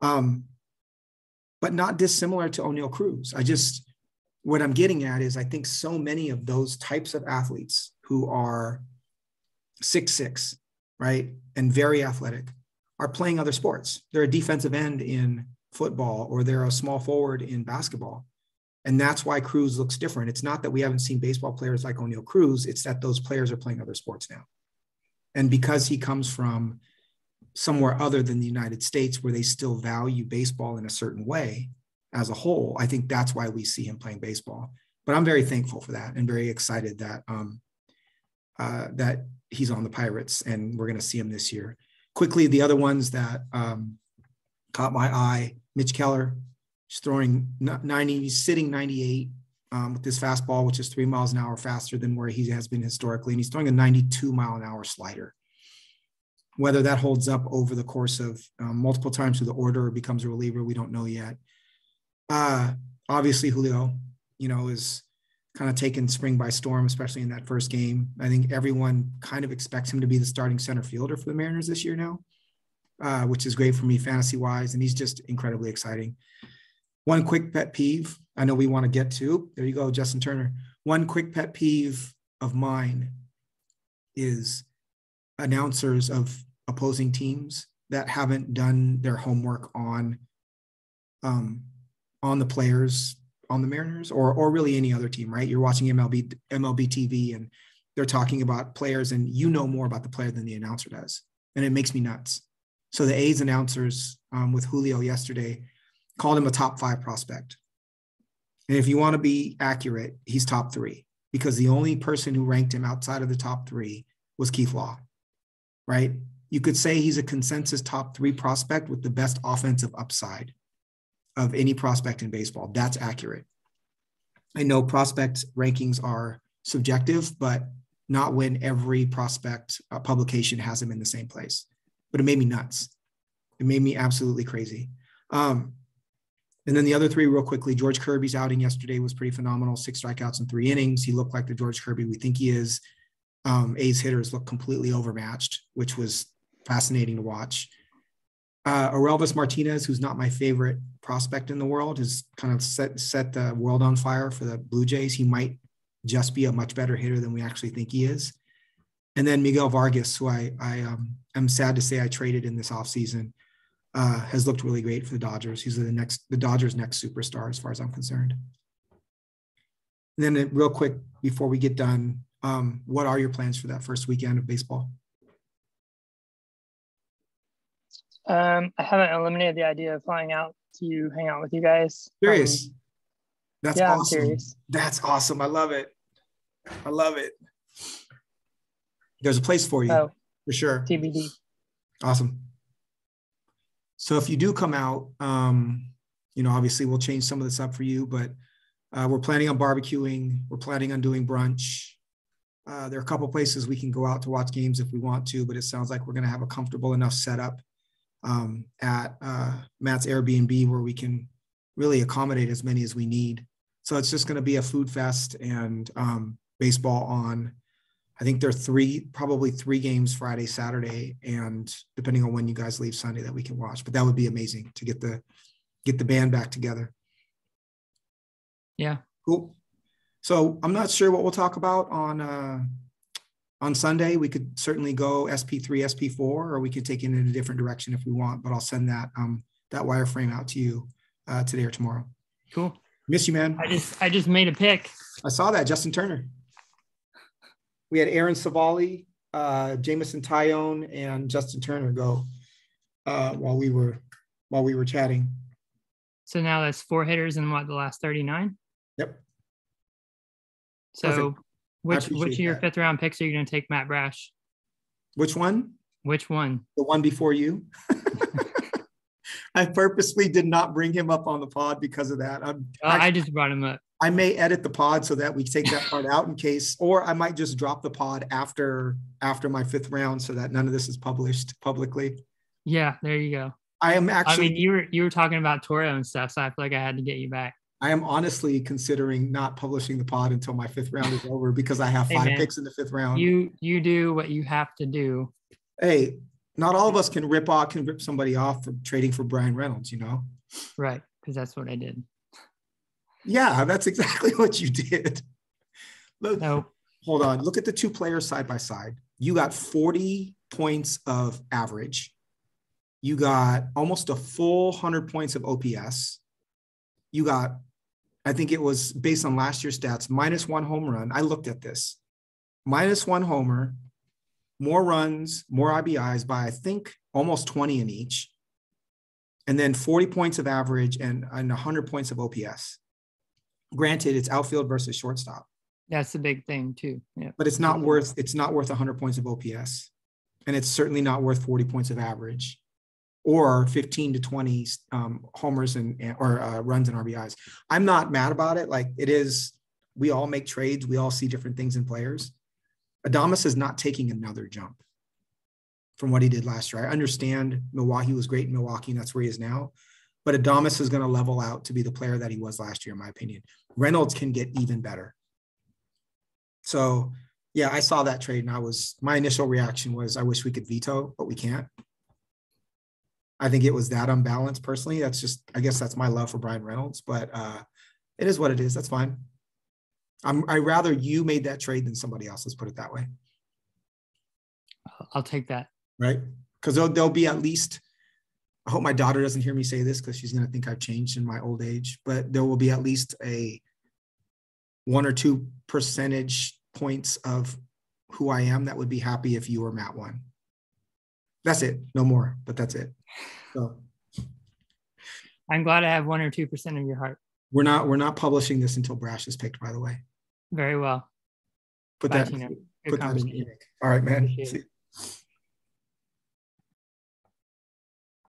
But not dissimilar to O'Neal Cruz. What I'm getting at is I think so many of those types of athletes who are 6'6", right, and very athletic are playing other sports. They're a defensive end in football, or they're a small forward in basketball. And that's why Cruz looks different. It's not that we haven't seen baseball players like O'Neal Cruz. It's that those players are playing other sports now. And because he comes from somewhere other than the United States where they still value baseball in a certain way, as a whole, I think that's why we see him playing baseball. But I'm very thankful for that and very excited that that he's on the Pirates and we're going to see him this year. Quickly, the other ones that caught my eye: Mitch Keller, he's throwing 90, he's sitting 98 with this fastball, which is 3 miles an hour faster than where he has been historically, and he's throwing a 92-mile-an-hour slider. Whether that holds up over the course of multiple times through the order or becomes a reliever, we don't know yet. Obviously, Julio, is kind of taken spring by storm, especially in that first game. I think everyone kind of expects him to be the starting center fielder for the Mariners this year now, which is great for me fantasy-wise, and he's just incredibly exciting. One quick pet peeve I know we want to get to. There you go, Justin Turner. One quick pet peeve of mine is announcers of opposing teams that haven't done their homework on the players on the Mariners or really any other team, right? You're watching MLB TV and they're talking about players and more about the player than the announcer does. And it makes me nuts. So the A's announcers with Julio yesterday called him a top 5 prospect. And if you want to be accurate, he's top 3 because the only person who ranked him outside of the top 3 was Keith Law, right? You could say he's a consensus top 3 prospect with the best offensive upside of any prospect in baseball. That's accurate. I know prospect rankings are subjective, but not when every prospect publication has him in the same place. But it made me nuts. It made me absolutely crazy. And then the other 3 real quickly, George Kirby's outing yesterday was pretty phenomenal. 6 strikeouts in 3 innings. He looked like the George Kirby we think he is. A's hitters looked completely overmatched, which was fascinating to watch. Orelvis Martinez, who's not my favorite prospect in the world, has kind of set the world on fire for the Blue Jays. He might just be a much better hitter than we actually think he is. And then Miguel Vargas, who I am sad to say I traded in this offseason, has looked really great for the Dodgers. He's the Dodgers' next superstar as far as I'm concerned. And then real quick, before we get done, what are your plans for that first weekend of baseball? I haven't eliminated the idea of flying out to hang out with you guys. Curious. That's awesome. I'm curious. That's awesome. I love it. I love it. There's a place for you, for sure. TBD. Awesome. So if you do come out, obviously we'll change some of this up for you, but we're planning on barbecuing. We're planning on doing brunch. There are a couple places we can go out to watch games if we want to, but it sounds like we're going to have a comfortable enough setup at Matt's Airbnb where we can really accommodate as many as we need. So it's just going to be a food fest and baseball on, I think there are probably three games Friday, Saturday, and depending on when you guys leave Sunday that we can watch. But that would be amazing to get the band back together. Yeah. Cool. So I'm not sure what we'll talk about on Sunday. We could certainly go SP3, SP4, or we could take it in a different direction if we want, but I'll send that wireframe out to you today or tomorrow. Cool. Miss you, man. I just made a pick. I saw that, Justin Turner. We had Aaron Savali, Jamison Tyone, and Justin Turner go while we were chatting. So now that's 4 hitters in the last 39? Yep. So which of your 5th round picks are you going to take, Matt Brash? Which one? Which one? The one before you. I purposely did not bring him up on the pod because of that. I just brought him up. I may edit the pod so that we take that part out in case, or I might just drop the pod after my 5th round so that none of this is published publicly. Yeah, there you go. I am actually. I mean, you were talking about Toro and stuff, so I feel like I had to get you back. I am honestly considering not publishing the pod until my 5th round is over because I have 5 picks in the 5th round. You do what you have to do. Hey, not all of us can rip somebody off for trading for Brian Reynolds, Right, because that's what I did. Yeah, that's exactly what you did. Look, no. Hold on. Look at the 2 players side by side. You got 40 points of average. You got almost a full 100 points of OPS. You got, I think it was based on last year's stats, -1 home run. I looked at this. -1 homer, more runs, more RBIs by, I think, almost 20 in each. and then 40 points of average and 100 points of OPS. Granted, it's outfield versus shortstop. That's the big thing too. Yeah. But it's not worth 100 points of OPS. And it's certainly not worth 40 points of average or 15 to 20 homers or runs and RBIs. I'm not mad about it. Like, it is, we all make trades. We all see different things in players. Adames is not taking another jump from what he did last year. I understand Milwaukee was great in Milwaukee, and that's where he is now. But Adames is going to level out to be the player that he was last year, in my opinion. Reynolds can get even better. So, yeah, I saw that trade, and my initial reaction was, I wish we could veto, but we can't. I think it was that unbalanced personally. That's just, I guess that's my love for Brian Reynolds, but it is what it is. That's fine. I rather you made that trade than somebody else. Let's put it that way. I'll take that. Right? Because there'll be at least, I hope my daughter doesn't hear me say this because she's going to think I've changed in my old age, but there will be at least a 1 or 2 percentage points of who I am that would be happy if you or Matt won. That's it. No more, but that's it. So I'm glad I have 1 or 2% of your heart. We're not publishing this until Brash is picked, by the way. Very well. Put Bye, that. Tino. Put that in. All right, man. See.